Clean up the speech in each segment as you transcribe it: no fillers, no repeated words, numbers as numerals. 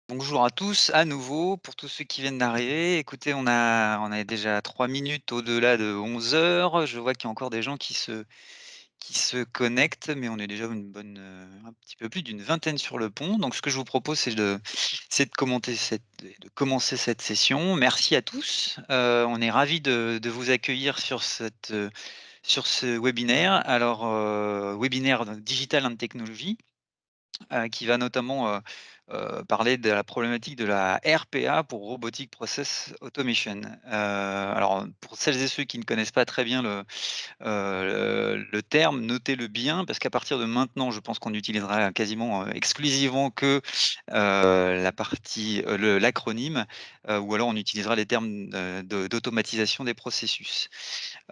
Bonjour à tous, à nouveau, pour tous ceux qui viennent d'arriver. Écoutez, on a déjà 3 minutes au-delà de 11 heures. Je vois qu'il y a encore des gens qui se connectent, mais on est déjà un petit peu plus d'une vingtaine sur le pont. Donc ce que je vous propose, c'est de commencer cette session. Merci à tous. On est ravis de vous accueillir sur ce webinaire. Alors, webinaire Digital and Technology, qui va notamment, parler de la problématique de la RPA pour Robotic Process Automation. Alors, pour celles et ceux qui ne connaissent pas très bien le terme, notez-le bien parce qu'à partir de maintenant, je pense qu'on utilisera quasiment, exclusivement que, la partie, l'acronyme, ou alors on utilisera les termes, d'automatisation des processus.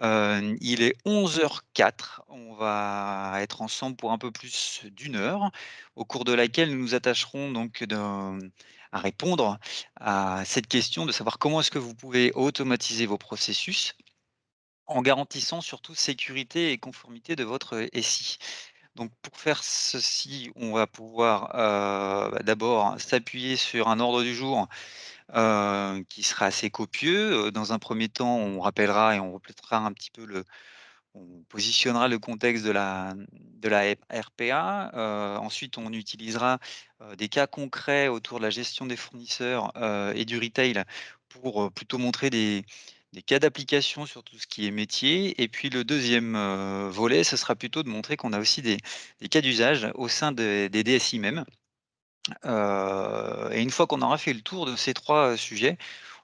Il est 11h04. On va être ensemble pour un peu plus d'1 heure, au cours de laquelle nous nous attacherons donc à répondre à cette question de savoir comment est-ce que vous pouvez automatiser vos processus en garantissant surtout sécurité et conformité de votre SI. Donc pour faire ceci, on va pouvoir, d'abord s'appuyer sur un ordre du jour, qui sera assez copieux. Dans un premier temps, on rappellera et on reflétera un petit peu on positionnera le contexte de la RPA. Ensuite, on utilisera, des cas concrets autour de la gestion des fournisseurs, et du retail pour, plutôt montrer des cas d'application sur tout ce qui est métier. Et puis le deuxième volet, ce sera plutôt de montrer qu'on a aussi des cas d'usage au sein des DSI même. Et une fois qu'on aura fait le tour de ces 3 sujets,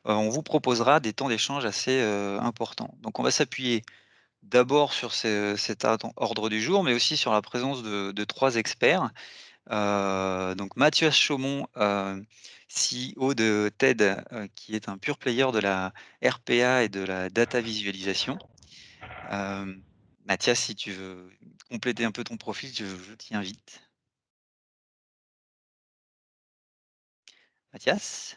on vous proposera des temps d'échange assez, importants. Donc on va s'appuyer d'abord sur cet ordre du jour, mais aussi sur la présence de 3 experts. Donc Mathias Chaumont, CEO de TED, qui est un pure player de la RPA et de la data visualisation. Hem, Mathias, si tu veux compléter un peu ton profil, je t'y invite. Mathias?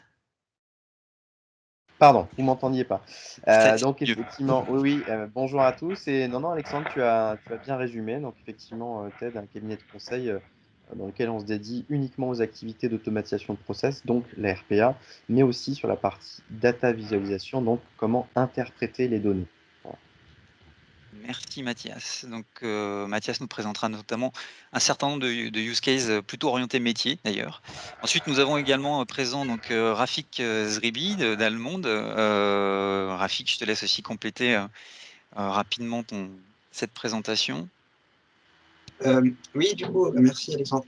Pardon, vous m'entendiez pas. C'est Donc mieux. effectivement, oui, oui, bonjour à tous et non, non, Alexandre, tu as bien résumé. Donc effectivement, TED, un cabinet de conseil dans lequel on se dédie uniquement aux activités d'automatisation de process, donc la RPA, mais aussi sur la partie data visualisation, donc comment interpréter les données. Voilà. Merci Mathias. Donc, Mathias nous présentera notamment un certain nombre de use cases, plutôt orientés métier d'ailleurs. Ensuite, nous avons également, présent donc, Rafik, Zribi d'Almonde. Rafik, je te laisse aussi compléter, rapidement cette présentation. Oui, du coup, merci Alexandre.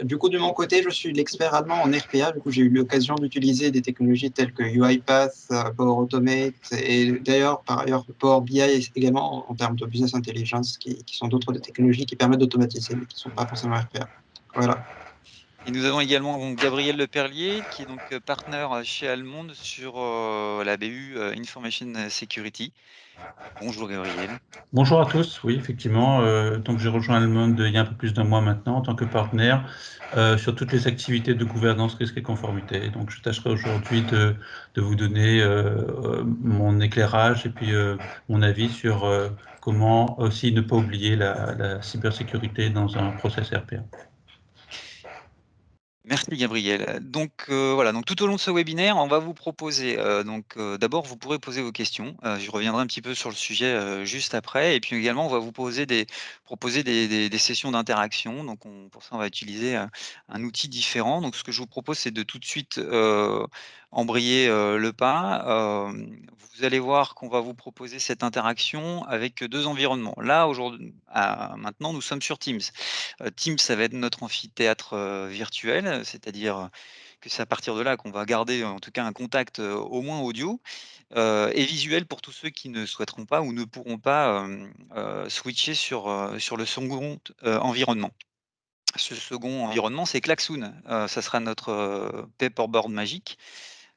Du coup, de mon côté, je suis l'expert allemand en RPA. Du coup, j'ai eu l'occasion d'utiliser des technologies telles que UiPath, Power Automate et d'ailleurs, par ailleurs, Power BI également en termes de business intelligence, qui sont d'autres des technologies qui permettent d'automatiser, mais qui ne sont pas forcément RPA. Voilà. Et nous avons également donc Gabriel Leperlier, qui est donc, partner, chez Almonde sur, la BU, Information Security. Bonjour Gabriel. Bonjour à tous, oui, effectivement. Donc j'ai rejoint Allemande il y a un peu plus d'un mois maintenant en tant que partenaire sur toutes les activités de gouvernance, risque et conformité. Donc je tâcherai aujourd'hui de vous donner mon éclairage et puis mon avis sur comment aussi ne pas oublier la cybersécurité dans un process RPA. Merci Gabriel. Donc, voilà, donc tout au long de ce webinaire, on va vous proposer, d'abord vous pourrez poser vos questions. Je reviendrai un petit peu sur le sujet, juste après et puis également on va vous proposer des sessions d'interaction. Donc pour ça on va utiliser, un outil différent. Donc ce que je vous propose, c'est de tout de suite, embrayer, le pas. Vous allez voir qu'on va vous proposer cette interaction avec 2 environnements. Là, maintenant, nous sommes sur Teams. Teams, ça va être notre amphithéâtre, virtuel, c'est-à-dire, que c'est à partir de là qu'on va garder, en tout cas, un contact, au moins audio, et visuel pour tous ceux qui ne souhaiteront pas ou ne pourront pas, switcher sur le second, environnement. Ce second environnement, c'est Klaxoon, ça sera notre, paperboard magique,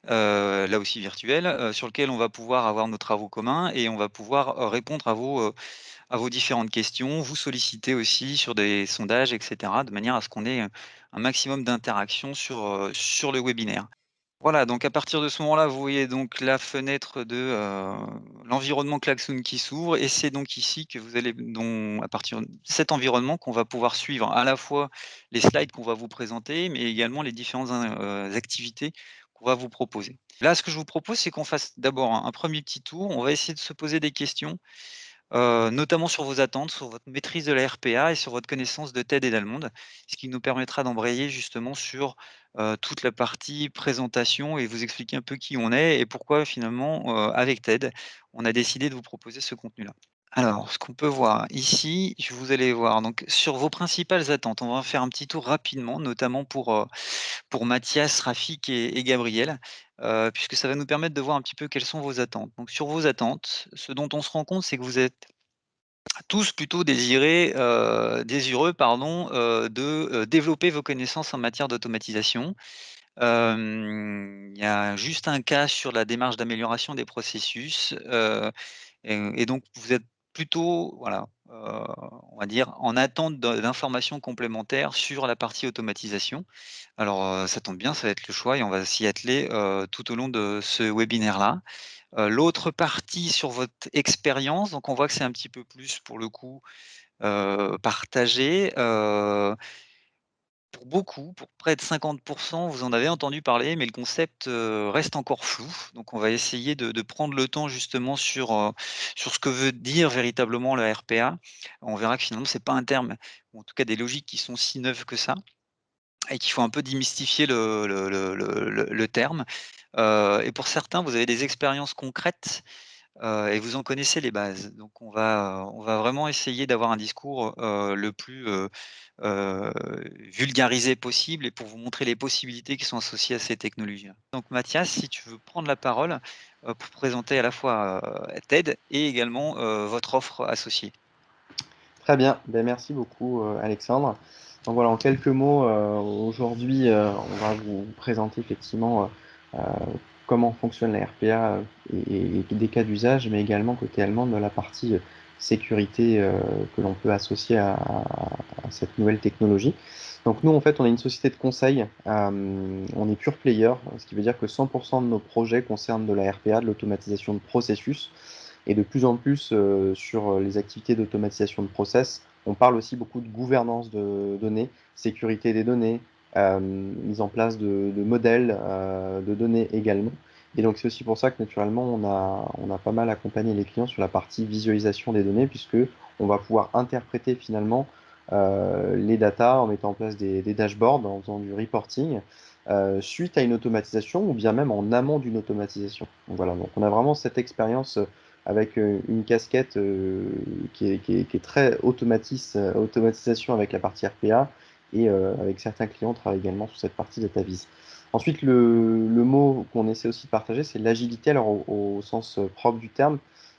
là aussi virtuel, sur lequel on va pouvoir avoir nos travaux communs et on va pouvoir, répondre à vos différentes questions, vous solliciter aussi sur des sondages et cetera, de manière à ce qu'on ait, un maximum d'interactions sur le webinaire. Voilà, donc à partir de ce moment-là, vous voyez donc la fenêtre de, l'environnement Klaxoon qui s'ouvre et c'est donc ici que vous allez à partir de cet environnement qu'on va pouvoir suivre à la fois les slides qu'on va vous présenter, mais également les différentes activités qu'on va vous proposer. Là, ce que je vous propose, c'est qu'on fasse d'abord un 1er petit tour. On va essayer de se poser des questions, notamment sur vos attentes, sur votre maîtrise de la RPA et sur votre connaissance de TED et d'Allemande, ce qui nous permettra d'embrayer justement sur, toute la partie présentation et vous expliquer un peu qui on est et pourquoi finalement, avec TED, on a décidé de vous proposer ce contenu-là. Alors, ce qu'on peut voir ici, vous allez voir donc sur vos principales attentes, on va faire un petit tour rapidement, notamment pour Mathias, Rafik et Gabriel, puisque ça va nous permettre de voir un petit peu quelles sont vos attentes. Donc sur vos attentes, ce dont on se rend compte, c'est que vous êtes tous plutôt désireux pardon, de, développer vos connaissances en matière d'automatisation. Il y a juste un cas sur la démarche d'amélioration des processus, et donc vous êtes plutôt, voilà, on va dire en attente d'informations complémentaires sur la partie automatisation. Alors, ça tombe bien, ça va être le choix et on va s'y atteler, tout au long de ce webinaire-là. L'autre partie sur votre expérience, donc on voit que c'est un petit peu plus pour le coup, partagé, pour beaucoup, pour près de 50, vous en avez entendu parler, mais le concept, reste encore flou. Donc on va essayer de prendre le temps justement sur ce que veut dire véritablement la RPA. On verra que finalement c'est pas un terme, ou en tout cas des logiques qui sont si neuves que ça et qu'il faut un peu démystifier le terme. Et pour certains, vous avez des expériences concrètes, et vous en connaissez les bases. Donc on va vraiment essayer d'avoir un discours, le plus, vulgarisé possible et pour vous montrer les possibilités qui sont associées à ces technologies-là. Donc Mathias, si tu veux prendre la parole, pour présenter à la fois, TED et également, votre offre associée. Très bien, ben, merci beaucoup Alexandre. Donc voilà, en quelques mots, aujourd'hui, on va vous présenter effectivement comment fonctionne la RPA et des cas d'usage, mais également côté allemand de la partie sécurité que l'on peut associer à cette nouvelle technologie. Donc nous, en fait, on est une société de conseil, on est pure player, ce qui veut dire que 100% de nos projets concernent de la RPA, de l'automatisation de processus. Et de plus en plus, sur les activités d'automatisation de process, on parle aussi beaucoup de gouvernance de données, sécurité des données, mise en place de modèles de données également. Et donc, c'est aussi pour ça que naturellement, on a pas mal accompagné les clients sur la partie visualisation des données, puisque on va pouvoir interpréter finalement les datas en mettant en place des dashboards, en faisant du reporting, suite à une automatisation ou bien même en amont d'une automatisation. Donc voilà, donc on a vraiment cette expérience avec une casquette qui est très automatisation avec la partie RPA et avec certains clients, on travaille également sur cette partie DataVis. Ensuite, le mot qu'on essaie aussi de partager, c'est l'agilité, alors au sens propre du terme,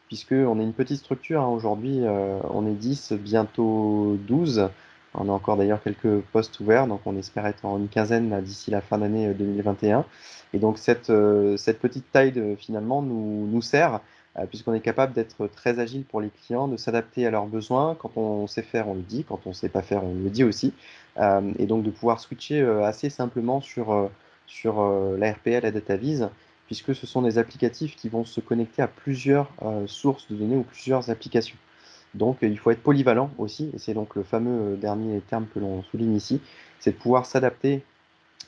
puisqu'on est une petite structure, hein, aujourd'hui, on est 10, bientôt 12. On a encore d'ailleurs quelques postes ouverts, donc on espère être en une quinzaine là, d'ici la fin d'année 2021. Et donc cette petite taille finalement nous sert puisqu'on est capable d'être très agile pour les clients, de s'adapter à leurs besoins. Quand on sait faire, on le dit. Quand on ne sait pas faire, on le dit aussi. Et donc de pouvoir switcher assez simplement sur la RPA, la DataVis, puisque ce sont des applicatifs qui vont se connecter à plusieurs sources de données ou plusieurs applications. Donc il faut être polyvalent aussi, et c'est donc le fameux dernier terme que l'on souligne ici, c'est de pouvoir s'adapter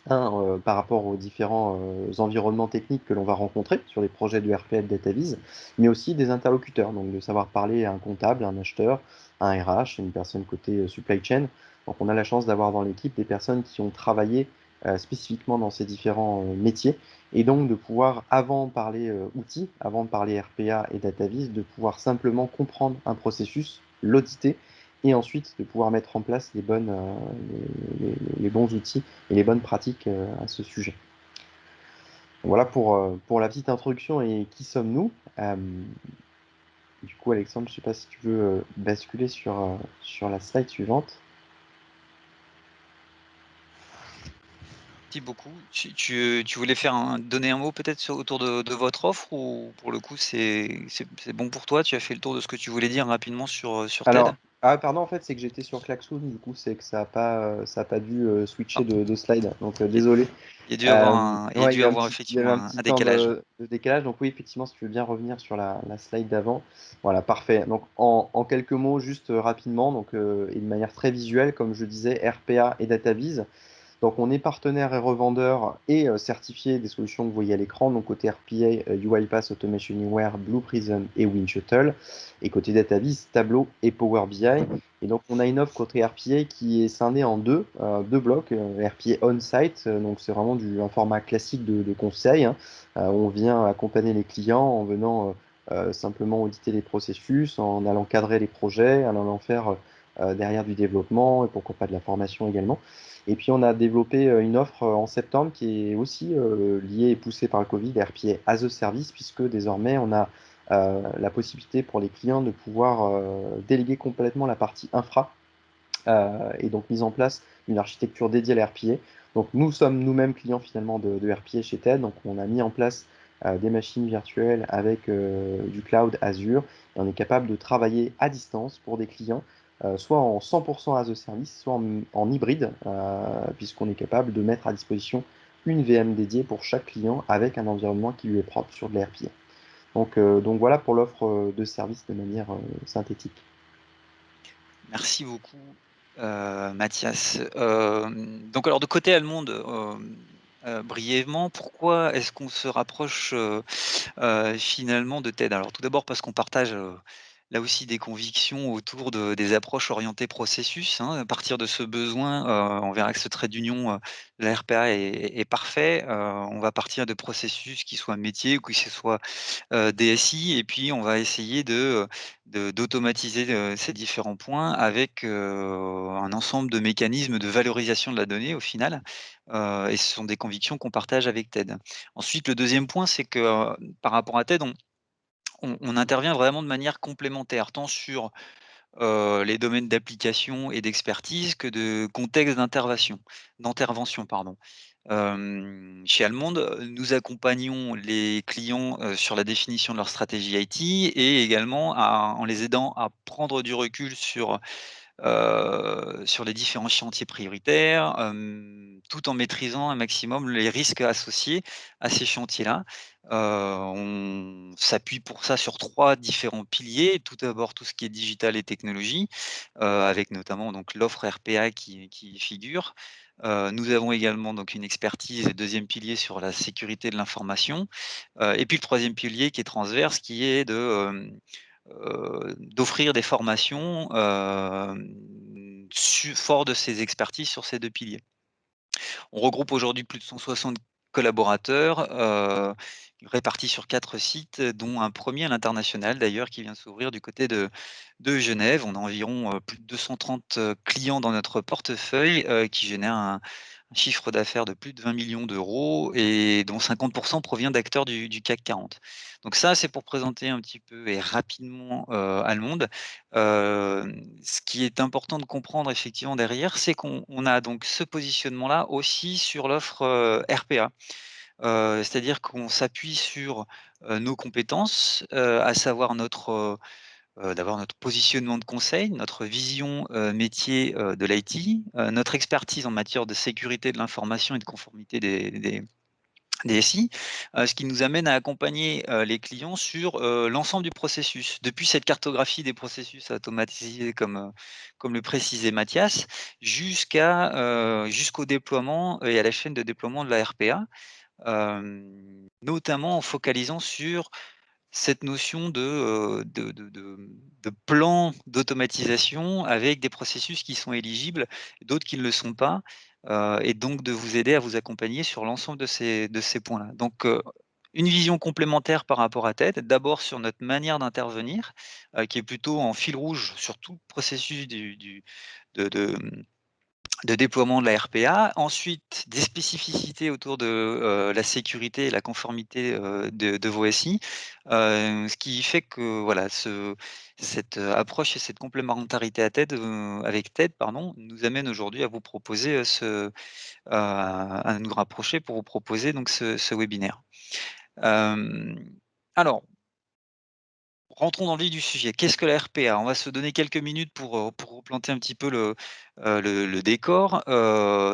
par rapport aux différents environnements techniques que l'on va rencontrer sur les projets de RPA de DataVis, mais aussi des interlocuteurs, donc de savoir parler à un comptable, un acheteur, un RH, une personne côté supply chain. Donc on a la chance d'avoir dans l'équipe des personnes qui ont travaillé spécifiquement dans ces différents métiers, et donc de pouvoir, avant de parler outils, avant de parler RPA et DataVis, de pouvoir simplement comprendre un processus, l'auditer, et ensuite de pouvoir mettre en place les bons outils et les bonnes pratiques à ce sujet. Voilà pour la petite introduction et qui sommes-nous. Du coup, Alexandre, je ne sais pas si tu veux basculer sur la slide suivante. Merci beaucoup. Tu voulais donner un mot peut-être autour de votre offre ou pour le coup c'est bon pour toi? Tu as fait le tour de ce que tu voulais dire rapidement sur TED? Alors, Ah, pardon, en fait, c'est que j'étais sur Klaxoon, du coup, c'est que ça a pas dû switcher de slide, donc désolé. Il y a dû avoir Ouais, il y avait effectivement un un petit temps décalage. de décalage, donc oui, effectivement, si tu veux bien revenir sur la slide d'avant. Voilà, parfait. Donc, en quelques mots, juste rapidement, donc, et de manière très visuelle, comme je disais, RPA et DataVis. Donc, on est partenaire et revendeur et certifié des solutions que vous voyez à l'écran. Donc, côté RPA, UiPath, Automation Anywhere, Blue Prism et WindShuttle. Et côté DataVis, Tableau et Power BI. Et donc, on a une offre côté RPA qui est scindée en deux blocs. RPA On-Site, donc c'est vraiment un format classique de conseil, hein. On vient accompagner les clients en venant simplement auditer les processus, en allant cadrer les projets, en allant faire derrière du développement et pourquoi pas de la formation également. Et puis, on a développé une offre en septembre qui est aussi liée et poussée par le Covid, RPA as a Service, puisque désormais, on a la possibilité pour les clients de pouvoir déléguer complètement la partie infra et donc mise en place une architecture dédiée à la RPA. Donc, nous sommes nous-mêmes clients finalement de RPA chez TED. Donc, on a mis en place des machines virtuelles avec du cloud Azure et on est capable de travailler à distance pour des clients soit en 100% as a service, soit en hybride, puisqu'on est capable de mettre à disposition une VM dédiée pour chaque client avec un environnement qui lui est propre sur de la RPA. Donc voilà pour l'offre de service de manière synthétique. Merci beaucoup, Mathias. Donc alors de côté Allemande, brièvement, pourquoi est-ce qu'on se rapproche, finalement de TED? Alors tout d'abord parce qu'on partage, là aussi des convictions autour des approches orientées processus, hein. À partir de ce besoin, on verra que ce trait d'union, de la RPA est parfait. On va partir de processus qui soient métiers ou que ce soit DSI et puis on va essayer d'automatiser, ces différents points avec, un ensemble de mécanismes de valorisation de la donnée au final, et ce sont des convictions qu'on partage avec TED. Ensuite, le deuxième point, c'est que, par rapport à TED, on intervient vraiment de manière complémentaire, tant sur les domaines d'application et d'expertise que de contexte d'intervention, pardon. Chez Allemande, nous accompagnons les clients, sur la définition de leur stratégie IT et également en les aidant à prendre du recul sur les différents chantiers prioritaires, tout en maîtrisant un maximum les risques associés à ces chantiers-là. On s'appuie pour ça sur 3 différents piliers. Tout d'abord, tout ce qui est digital et technologie, avec notamment donc l'offre RPA qui y figure. Nous avons également donc une expertise et 2e pilier sur la sécurité de l'information, et puis le 3e pilier qui est transverse, qui est d'offrir des formations, fort de ses expertises sur ces 2 piliers. On regroupe aujourd'hui plus de 160 collaborateurs, répartis sur 4 sites, dont un premier à l'international d'ailleurs qui vient de s'ouvrir du côté de Genève. On a environ, plus de 230 clients dans notre portefeuille, qui génèrent un chiffre d'affaires de plus de 20 millions d'euros et dont 50 provient d'acteurs du CAC 40. Donc ça, c'est pour présenter un petit peu et rapidement, Almonde. Ce qui est important de comprendre effectivement derrière, c'est qu'on a donc ce positionnement-là aussi sur l'offre, RPA. C'est-à-dire qu'on s'appuie sur, nos compétences, à savoir d'abord notre positionnement de conseil, notre vision, métier, de l'IT, notre expertise en matière de sécurité de l'information et de conformité des SI, ce qui nous amène à accompagner, les clients sur, l'ensemble du processus. Depuis cette cartographie des processus automatisés comme le précisait Mathias, jusqu'au déploiement et à la chaîne de déploiement de la RPA, notamment en focalisant sur cette notion de plan d'automatisation avec des processus qui sont éligibles, d'autres qui ne le sont pas, et donc de vous aider à vous accompagner sur l'ensemble de ces points-là. Donc, une vision complémentaire par rapport à TED, d'abord sur notre manière d'intervenir, qui est plutôt en fil rouge sur tout le processus de de, de déploiement de la RPA. Ensuite, des spécificités autour de, la sécurité et la conformité, de vos SI. Ce qui fait que voilà, cette, approche et cette complémentarité avec TED pardon, nous amène aujourd'hui à vous proposer, à nous rapprocher pour vous proposer donc ce webinaire. Alors rentrons dans le vif du sujet. Qu'est-ce que la RPA? On va se donner quelques minutes pour replanter un petit peu le décor.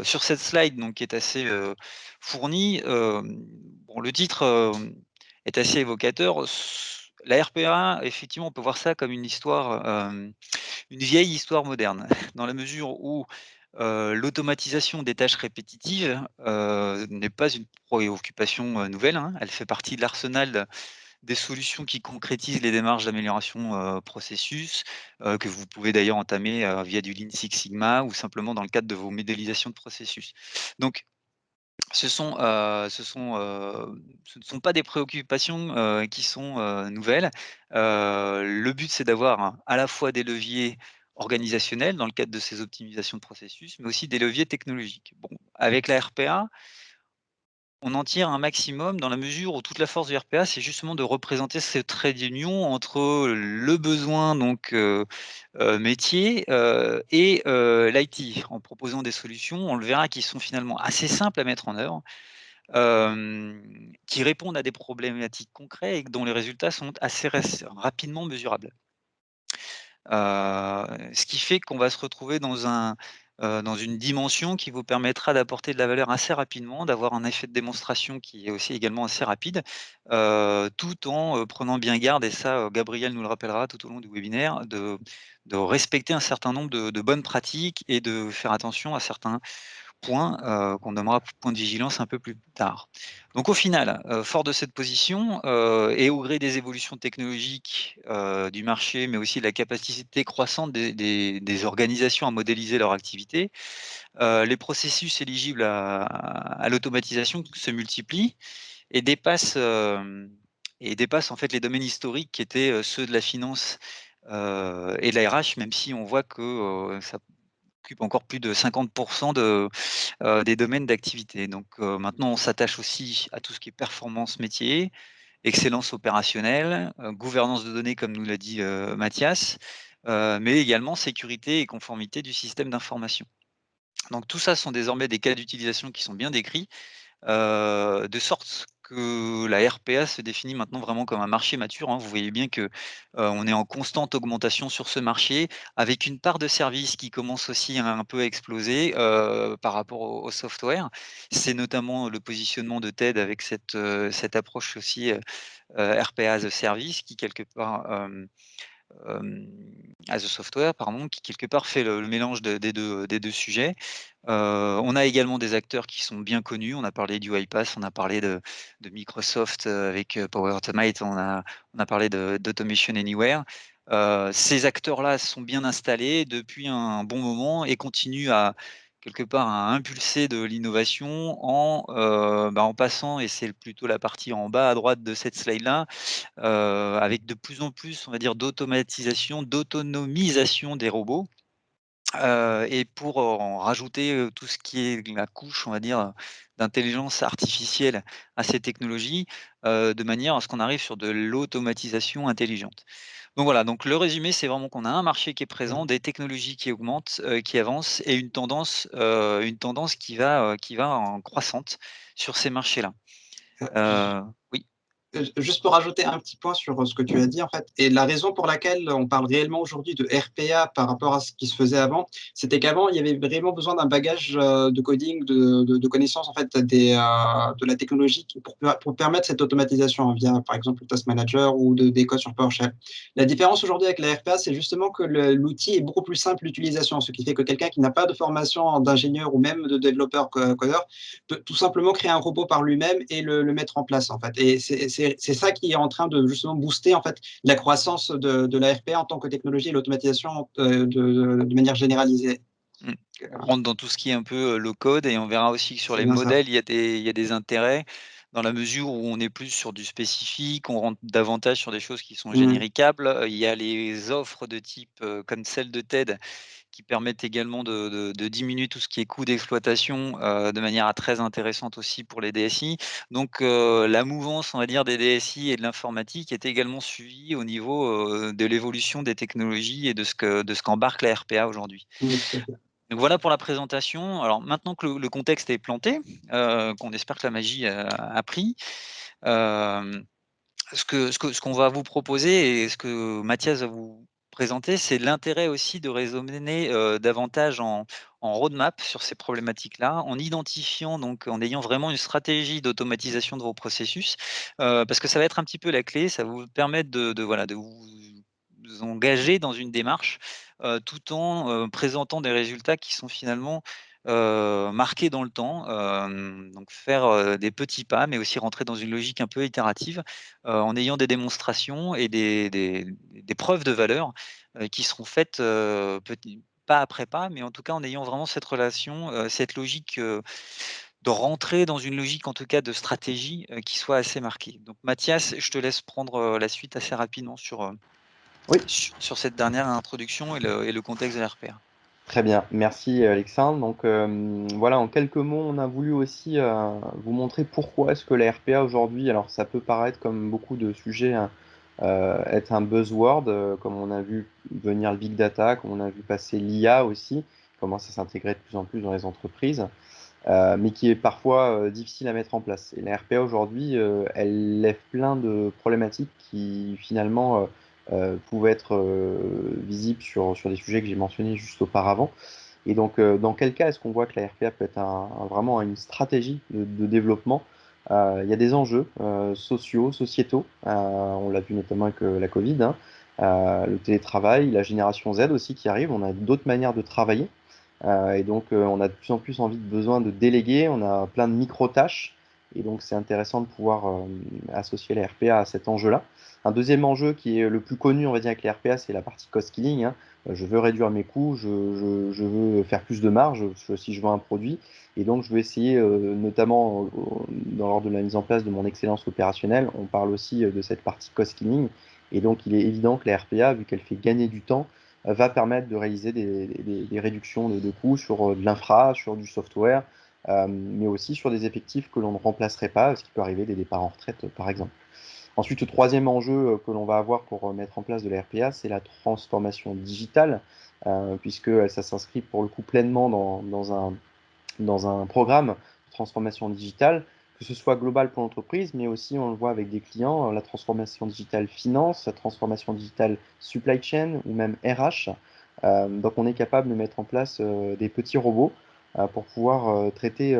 Sur cette slide donc qui est assez, fournie, bon le titre, est assez évocateur. La RPA, effectivement, on peut voir ça comme une histoire, une vieille histoire moderne, dans la mesure où, l'automatisation des tâches répétitives, n'est pas une préoccupation, nouvelle, hein. Elle fait partie de l'arsenal des solutions qui concrétisent les démarches d'amélioration, processus, que vous pouvez d'ailleurs entamer, via du Lean Six Sigma ou simplement dans le cadre de vos modélisations de processus. Donc ce ne sont pas des préoccupations, qui sont, nouvelles. Le but, c'est d'avoir à la fois des leviers organisationnels dans le cadre de ces optimisations de processus, mais aussi des leviers technologiques. Bon, avec la RPA, on en tire un maximum dans la mesure où toute la force du RPA, c'est justement de représenter ce trait d'union entre le besoin donc métier, et l'IT. En proposant des solutions, on le verra, qui sont finalement assez simples à mettre en œuvre, qui répondent à des problématiques concrètes et dont les résultats sont assez rapidement mesurables. Ce qui fait qu'on va se retrouver dans une dimension qui vous permettra d'apporter de la valeur assez rapidement, d'avoir un effet de démonstration qui est aussi également assez rapide, tout en, prenant bien garde et ça, Gabriel nous le rappellera tout au long du webinaire, de respecter un certain nombre de bonnes pratiques et de faire attention à certains point, qu'on nommera point de vigilance un peu plus tard. Donc au final, fort de cette position, et au gré des évolutions technologiques, du marché, mais aussi de la capacité croissante des organisations à modéliser leur activité, les processus éligibles à l'automatisation se multiplient et dépassent en fait les domaines historiques qui étaient, ceux de la finance, et de la RH, même si on voit que, ça occupe encore plus de 50 des domaines d'activité. Donc, maintenant, on s'attache aussi à tout ce qui est performance métier, excellence opérationnelle, gouvernance de données, comme nous l'a dit, Mathias, mais également sécurité et conformité du système d'information. Donc tout ça sont désormais des cas d'utilisation qui sont bien décrits, de sorte que la RPA se définit maintenant vraiment comme un marché mature, hein. Vous voyez bien que, on est en constante augmentation sur ce marché, avec une part de services qui commence aussi à un peu à exploser, par rapport au software. C'est notamment le positionnement de TED avec cette approche aussi, RPA as a service qui quelque part, as a software pardon, qui quelque part fait le mélange des 2 sujets. On a également des acteurs qui sont bien connus. On a parlé du UiPath, on a parlé de Microsoft, avec, Power Automate, on a parlé d'Automation Anywhere. Ces acteurs-là sont bien installés depuis un bon moment et continuent à quelque part à impulser de l'innovation en passant, et c'est plutôt la partie en bas à droite de cette slide-là, avec de plus en plus, on va dire, d'automatisation, d'autonomisation des robots. Et pour en rajouter, tout ce qui est la couche, on va dire, d'intelligence artificielle à ces technologies, de manière à ce qu'on arrive sur de l'automatisation intelligente. Donc voilà, donc le résumé, c'est vraiment qu'on a un marché qui est présent, des technologies qui augmentent, qui avancent et une tendance qui va en croissante sur ces marchés-là. Oui. Juste pour rajouter un petit point sur ce que tu as dit, en fait, et la raison pour laquelle on parle réellement aujourd'hui de RPA par rapport à ce qui se faisait avant, c'était qu'avant, il y avait vraiment besoin d'un bagage de coding, de connaissances en fait, de la technologie pour permettre cette automatisation hein, via, par exemple, le Task Manager ou des codes sur PowerShell. La différence aujourd'hui avec la RPA, c'est justement que l'outil est beaucoup plus simple d'utilisation, ce qui fait que quelqu'un qui n'a pas de formation d'ingénieur ou même de développeur codeur peut tout simplement créer un robot par lui-même et le mettre en place, en fait. Et c'est ça qui est en train de justement booster en fait la croissance de la RPA en tant que technologie et l'automatisation de manière généralisée. Mmh. On rentre dans tout ce qui est un peu, low code et on verra aussi que sur C'est les bien ça. modèles, il y a des intérêts dans la mesure où on est plus sur du spécifique, on rentre davantage sur des choses qui sont Mmh. généricables. Il y a les offres de type, comme celle de TED qui permettent également de diminuer tout ce qui est coût d'exploitation, de manière à très intéressante aussi pour les DSI. Donc, la mouvance, on va dire, des DSI et de l'informatique est également suivie au niveau, de l'évolution des technologies et de ce qu'embarque la RPA aujourd'hui. Oui, tout à fait. Donc voilà pour la présentation. Alors maintenant que le contexte est planté, qu'on espère que la magie a pris, hem, Ce qu'on va vous proposer et ce que Mathias va vous présenter, c'est l'intérêt aussi de raisonner, davantage en roadmap sur ces problématiques-là, en identifiant donc en ayant vraiment une stratégie d'automatisation de vos processus, parce que ça va être un petit peu la clé. Ça va vous permettre voilà, de vous engager dans une démarche, tout en, présentant des résultats qui sont finalement, marqués dans le temps. Donc faire, des petits pas, mais aussi rentrer dans une logique un peu itérative, en ayant des démonstrations et des preuves de valeur, qui seront faites, pas après pas, mais en tout cas en ayant vraiment cette relation, cette logique, de rentrer dans une logique en tout cas de stratégie, qui soit assez marquée. Donc Mathias, je te laisse prendre, la suite assez rapidement Oui, sur cette dernière introduction et le contexte de l'RPA. très bien. Merci Alexandre. Donc voilà, en quelques mots, on a voulu aussi vous montrer pourquoi est-ce que la RPA aujourd'hui, alors ça peut paraître comme beaucoup de sujets, hein, être un buzzword, comme on a vu venir le big data, comme on a vu passer l'IA aussi, qui commence à s'intégrer de plus en plus dans les entreprises, mais qui est parfois difficile à mettre en place. Et la RPA aujourd'hui, elle lève plein de problématiques qui finalement pouvaient être visibles sur des sujets que j'ai mentionnés juste auparavant. Et donc, dans quel cas est-ce qu'on voit que la RPA peut être vraiment une stratégie de développement? Il y a des enjeux sociaux, sociétaux. On l'a vu notamment avec la Covid, hein, le télétravail, la génération Z aussi qui arrive. On a d'autres manières de travailler. Et donc, on a de plus en plus besoin de déléguer. On a plein de micro-tâches. Et donc, c'est intéressant de pouvoir associer la RPA à cet enjeu-là. Un deuxième enjeu qui est le plus connu, on va dire, avec la RPA, c'est la partie cost killing, hein. Je veux réduire mes coûts, je veux faire plus de marge si je vends un produit. Et donc, je veux essayer, notamment lors de la mise en place de mon excellence opérationnelle, on parle aussi de cette partie cost killing. Et donc, il est évident que la RPA, vu qu'elle fait gagner du temps, va permettre de réaliser des réductions de coûts sur de l'infra, sur du software, mais aussi sur des effectifs que l'on ne remplacerait pas, ce qui peut arriver des départs en retraite, par exemple. Ensuite, le troisième enjeu que l'on va avoir pour mettre en place de la RPA, c'est la transformation digitale, puisque ça s'inscrit pour le coup pleinement dans un programme de transformation digitale, que ce soit global pour l'entreprise, mais aussi on le voit avec des clients, la transformation digitale finance, la transformation digitale supply chain ou même RH. Donc on est capable de mettre en place des petits robots pour pouvoir traiter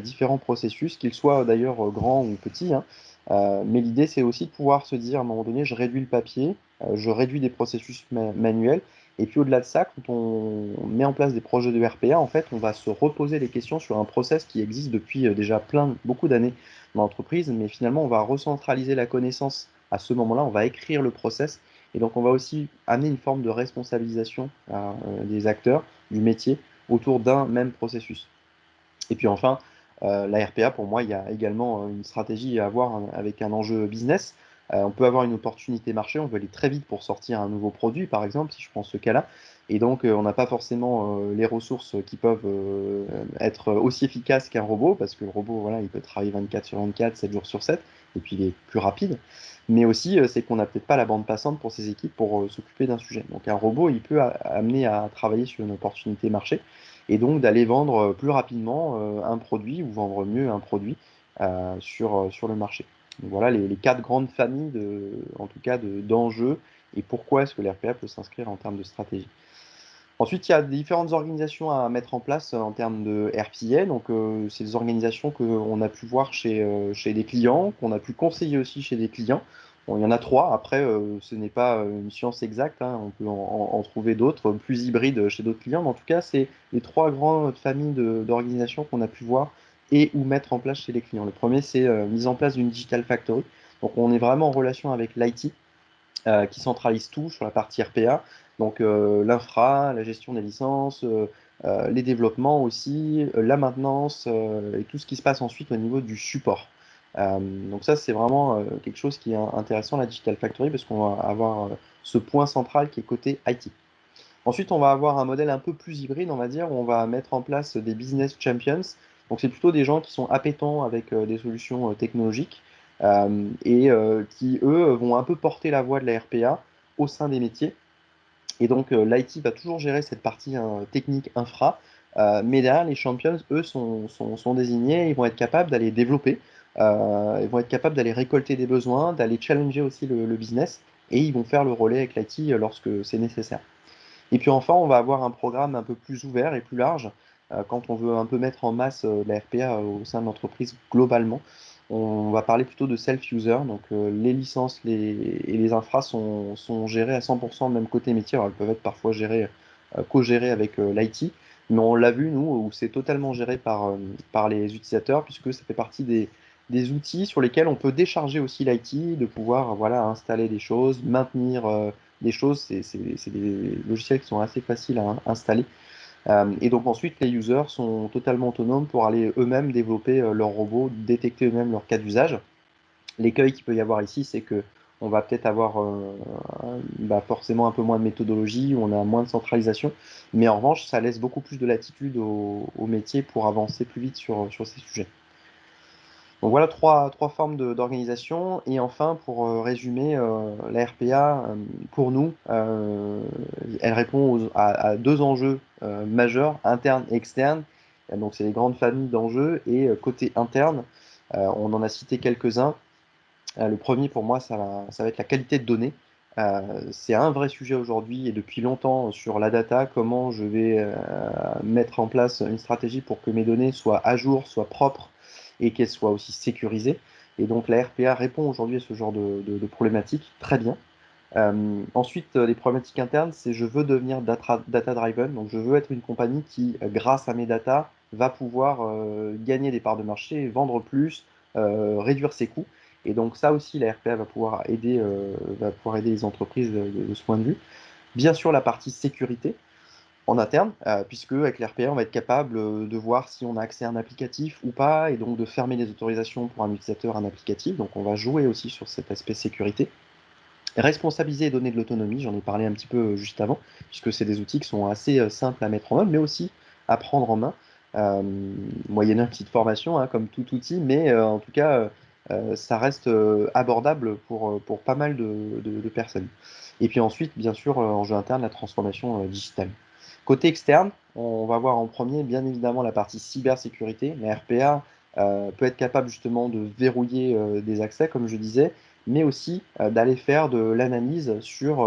différents processus, qu'ils soient d'ailleurs grands ou petits, hein. Mais l'idée, c'est aussi de pouvoir se dire à un moment donné, je réduis le papier, je réduis des processus manuels, et puis au-delà de ça, quand on met en place des projets de RPA, en fait, on va se reposer les questions sur un process qui existe depuis déjà beaucoup d'années dans l'entreprise, mais finalement, on va recentraliser la connaissance à ce moment-là, on va écrire le process, et donc on va aussi amener une forme de responsabilisation des acteurs du métier autour d'un même processus. Et puis enfin, la RPA, pour moi, il y a également une stratégie à avoir avec un enjeu business. On peut avoir une opportunité marché, on veut aller très vite pour sortir un nouveau produit, par exemple, si je prends ce cas-là. Et donc, on n'a pas forcément les ressources qui peuvent être aussi efficaces qu'un robot, parce que le robot, voilà, il peut travailler 24 sur 24, 7 jours sur 7, et puis il est plus rapide. Mais aussi, c'est qu'on n'a peut-être pas la bande passante pour ses équipes pour s'occuper d'un sujet. Donc, un robot, il peut amener à travailler sur une opportunité marché et donc d'aller vendre plus rapidement un produit ou vendre mieux un produit sur le marché. Donc voilà les quatre grandes familles en tout cas d'enjeux et pourquoi est-ce que l'RPA peut s'inscrire en termes de stratégie. Ensuite, il y a différentes organisations à mettre en place en termes de RPA. Donc, c'est des organisations qu'on a pu voir chez des clients, qu'on a pu conseiller aussi chez des clients. Bon, il y en a trois. Après, ce n'est pas une science exacte, hein. On peut en trouver d'autres, plus hybrides chez d'autres clients. Mais en tout cas, c'est les trois grandes familles d'organisations qu'on a pu voir et ou mettre en place chez les clients. Le premier, c'est mise en place d'une Digital Factory. Donc, on est vraiment en relation avec l'IT qui centralise tout sur la partie RPA. Donc l'infra, la gestion des licences, les développements aussi, la maintenance et tout ce qui se passe ensuite au niveau du support. Donc ça, c'est vraiment quelque chose qui est intéressant, la Digital Factory, parce qu'on va avoir ce point central qui est côté IT. Ensuite, on va avoir un modèle un peu plus hybride, on va dire, où on va mettre en place des business champions. Donc, c'est plutôt des gens qui sont appétents avec des solutions technologiques et qui, eux, vont un peu porter la voix de la RPA au sein des métiers. Et donc, l'IT va toujours gérer cette partie technique infra, mais derrière, les champions, eux, sont désignés, ils vont être capables d'aller développer. Ils vont être capables d'aller récolter des besoins, d'aller challenger aussi le business, et ils vont faire le relais avec l'IT lorsque c'est nécessaire. Et puis enfin, on va avoir un programme un peu plus ouvert et plus large quand on veut un peu mettre en masse la RPA au sein de l'entreprise globalement. On va parler plutôt de self-user, donc les licences et les infras sont gérées à 100% même côté métier. Alors, elles peuvent être parfois gérées, co-gérées avec l'IT, mais on l'a vu, nous, où c'est totalement géré par les utilisateurs, puisque ça fait partie des outils sur lesquels on peut décharger aussi l'IT, de pouvoir voilà, installer des choses, maintenir des choses. C'est des logiciels qui sont assez faciles à installer. Et donc ensuite, les users sont totalement autonomes pour aller eux-mêmes développer leurs robots, détecter eux-mêmes leurs cas d'usage. L'écueil qu'il peut y avoir ici, c'est que on va peut-être avoir forcément un peu moins de méthodologie, on a moins de centralisation, mais en revanche, ça laisse beaucoup plus de latitude au métier pour avancer plus vite sur ces sujets. Donc voilà trois formes d'organisation. Et enfin, pour résumer, la RPA, pour nous, elle répond à deux enjeux majeurs, internes et externes. Donc c'est les grandes familles d'enjeux. Et côté interne, on en a cité quelques-uns. Le premier, pour moi, ça va être la qualité de données. C'est un vrai sujet aujourd'hui et depuis longtemps sur la data, comment je vais mettre en place une stratégie pour que mes données soient à jour, soient propres et qu'elles soient aussi sécurisées. Et donc la RPA répond aujourd'hui à ce genre de problématiques très bien. Ensuite, les problématiques internes, c'est je veux devenir data-driven, donc je veux être une compagnie qui, grâce à mes data, va pouvoir gagner des parts de marché, vendre plus, réduire ses coûts. Et donc ça aussi, la RPA va pouvoir aider les entreprises de ce point de vue. Bien sûr, la partie sécurité en interne, puisque avec l'RPA, on va être capable de voir si on a accès à un applicatif ou pas, et donc de fermer les autorisations pour un utilisateur, un applicatif. Donc on va jouer aussi sur cet aspect sécurité. Responsabiliser et donner de l'autonomie, j'en ai parlé un petit peu juste avant, puisque c'est des outils qui sont assez simples à mettre en œuvre, mais aussi à prendre en main, euh, moyennant une petite formation, hein, comme tout outil, mais en tout cas, ça reste abordable pour pas mal de personnes. Et puis ensuite, bien sûr, enjeu interne, la transformation digitale. Côté externe, on va voir en premier, bien évidemment, la partie cybersécurité. La RPA peut être capable justement de verrouiller des accès, comme je disais, mais aussi d'aller faire de l'analyse sur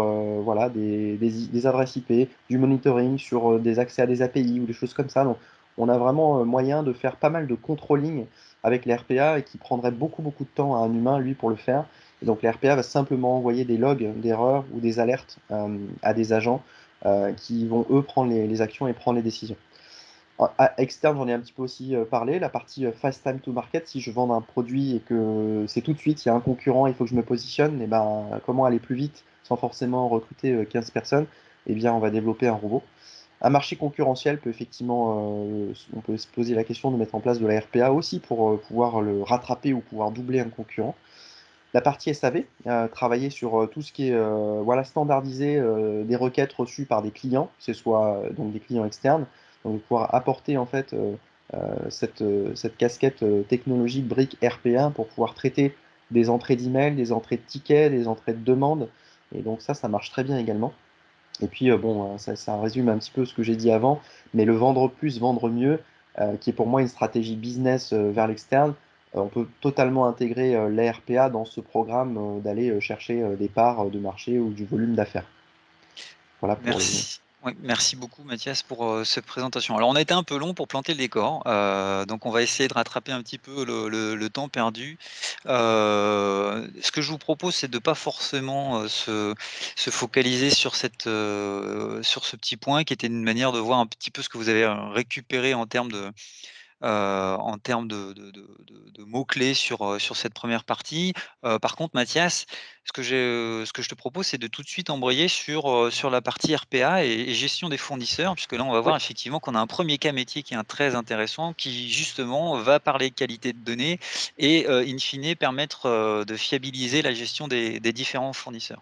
voilà, des adresses IP, du monitoring, sur des accès à des API ou des choses comme ça. Donc, on a vraiment moyen de faire pas mal de controlling avec les RPA et qui prendrait beaucoup, beaucoup de temps à un humain, lui, pour le faire. Et donc, les RPA va simplement envoyer des logs d'erreurs ou des alertes à des agents qui vont, eux, prendre les actions et prendre les décisions. À externe, j'en ai un petit peu aussi parlé, la partie fast time to market, si je vends un produit et que c'est tout de suite, il y a un concurrent, il faut que je me positionne, et ben, comment aller plus vite sans forcément recruter 15 personnes? Eh bien, on va développer un robot. Un marché concurrentiel peut effectivement, on peut se poser la question de mettre en place de la RPA aussi pour pouvoir le rattraper ou pouvoir doubler un concurrent. La partie SAV, travailler sur tout ce qui est voilà, standardisé des requêtes reçues par des clients, que ce soit donc des clients externes, donc de pouvoir apporter en fait cette casquette technologique brique RP1 pour pouvoir traiter des entrées d'email, des entrées de tickets, des entrées de demandes. Et donc ça marche très bien également. Et puis bon, ça résume un petit peu ce que j'ai dit avant, mais le vendre plus, vendre mieux, qui est pour moi une stratégie business vers l'externe, on peut totalement intégrer l'ARPA dans ce programme d'aller chercher des parts de marché ou du volume d'affaires. Voilà pour les... Merci. Oui, merci beaucoup Mathias pour, cette présentation. Alors on a été un peu long pour planter le décor, donc on va essayer de rattraper un petit peu le temps perdu. Ce que je vous propose, c'est de pas forcément, se focaliser sur sur ce petit point qui était une manière de voir un petit peu ce que vous avez, récupéré en termes de mots-clés sur cette première partie. Par contre, Mathias, ce que je te propose, c'est de tout de suite embrayer sur la partie RPA et gestion des fournisseurs, puisque là, on va Oui, voir effectivement qu'on a un premier cas métier qui est un très intéressant, qui justement va parler qualité de données et in fine permettre, de fiabiliser la gestion des différents fournisseurs.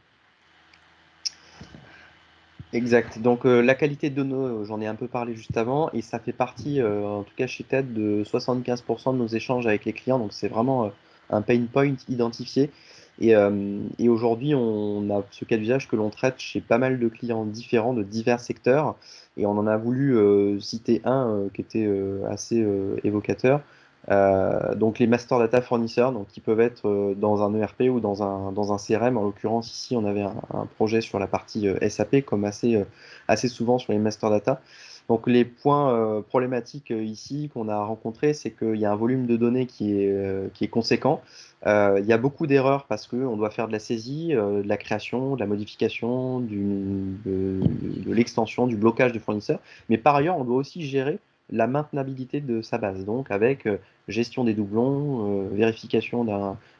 exact. Donc la qualité de données, j'en ai un peu parlé juste avant, et ça fait partie, en tout cas chez TED, de 75% de nos échanges avec les clients. Donc c'est vraiment un pain point identifié. Et aujourd'hui, on a ce cas d'usage que l'on traite chez pas mal de clients différents de divers secteurs. Et on en a voulu citer un qui était assez évocateur. Donc les master data fournisseurs, donc, qui peuvent être dans un ERP ou dans un CRM. En l'occurrence, ici, on avait un projet sur la partie SAP, comme assez souvent sur les master data. Donc les points problématiques ici qu'on a rencontrés, c'est qu'il y a un volume de données qui est conséquent. Il y a beaucoup d'erreurs parce qu'on doit faire de la saisie, de la création, de la modification, de l'extension, du blocage du fournisseur. Mais par ailleurs, on doit aussi gérer la maintenabilité de sa base, donc avec gestion des doublons, vérification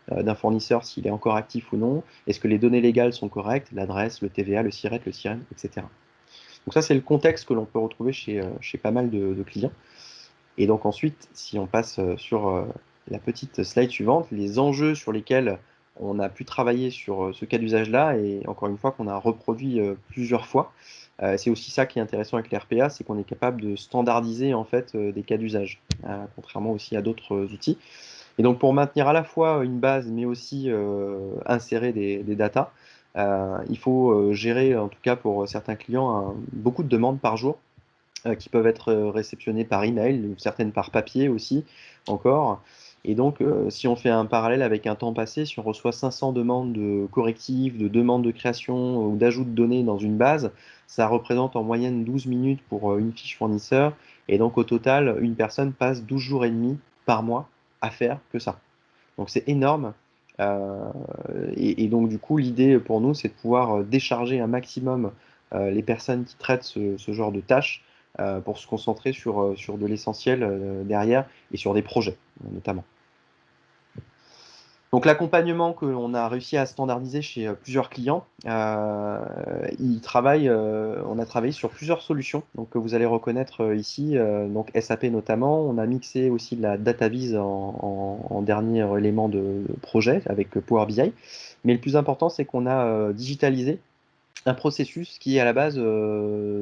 d'un fournisseur s'il est encore actif ou non, est-ce que les données légales sont correctes, l'adresse, le TVA, le SIRET, le SIREN, etc. Donc ça, c'est le contexte que l'on peut retrouver chez pas mal de clients. Et donc ensuite, si on passe sur la petite slide suivante, les enjeux sur lesquels on a pu travailler sur ce cas d'usage-là, et encore une fois qu'on a reproduit plusieurs fois. C'est aussi ça qui est intéressant avec les RPA, c'est qu'on est capable de standardiser en fait des cas d'usage, contrairement aussi à d'autres outils. Et donc pour maintenir à la fois une base, mais aussi insérer des datas, il faut gérer, en tout cas pour certains clients, beaucoup de demandes par jour qui peuvent être réceptionnées par email, ou certaines par papier aussi, encore. Et donc, si on fait un parallèle avec un temps passé, si on reçoit 500 demandes de correctifs, de demandes de création ou d'ajout de données dans une base, ça représente en moyenne 12 minutes pour une fiche fournisseur. Et donc, au total, une personne passe 12 jours et demi par mois à faire que ça. Donc, c'est énorme. Euh, et donc, du coup, l'idée pour nous, c'est de pouvoir décharger un maximum les personnes qui traitent ce genre de tâches pour se concentrer sur de l'essentiel derrière et sur des projets notamment. Donc l'accompagnement que l'on a réussi à standardiser chez plusieurs clients, on a travaillé sur plusieurs solutions donc, que vous allez reconnaître ici, donc SAP notamment. On a mixé aussi de la data vise en dernier élément de projet avec Power BI. Mais le plus important, c'est qu'on a digitalisé un processus qui est à la base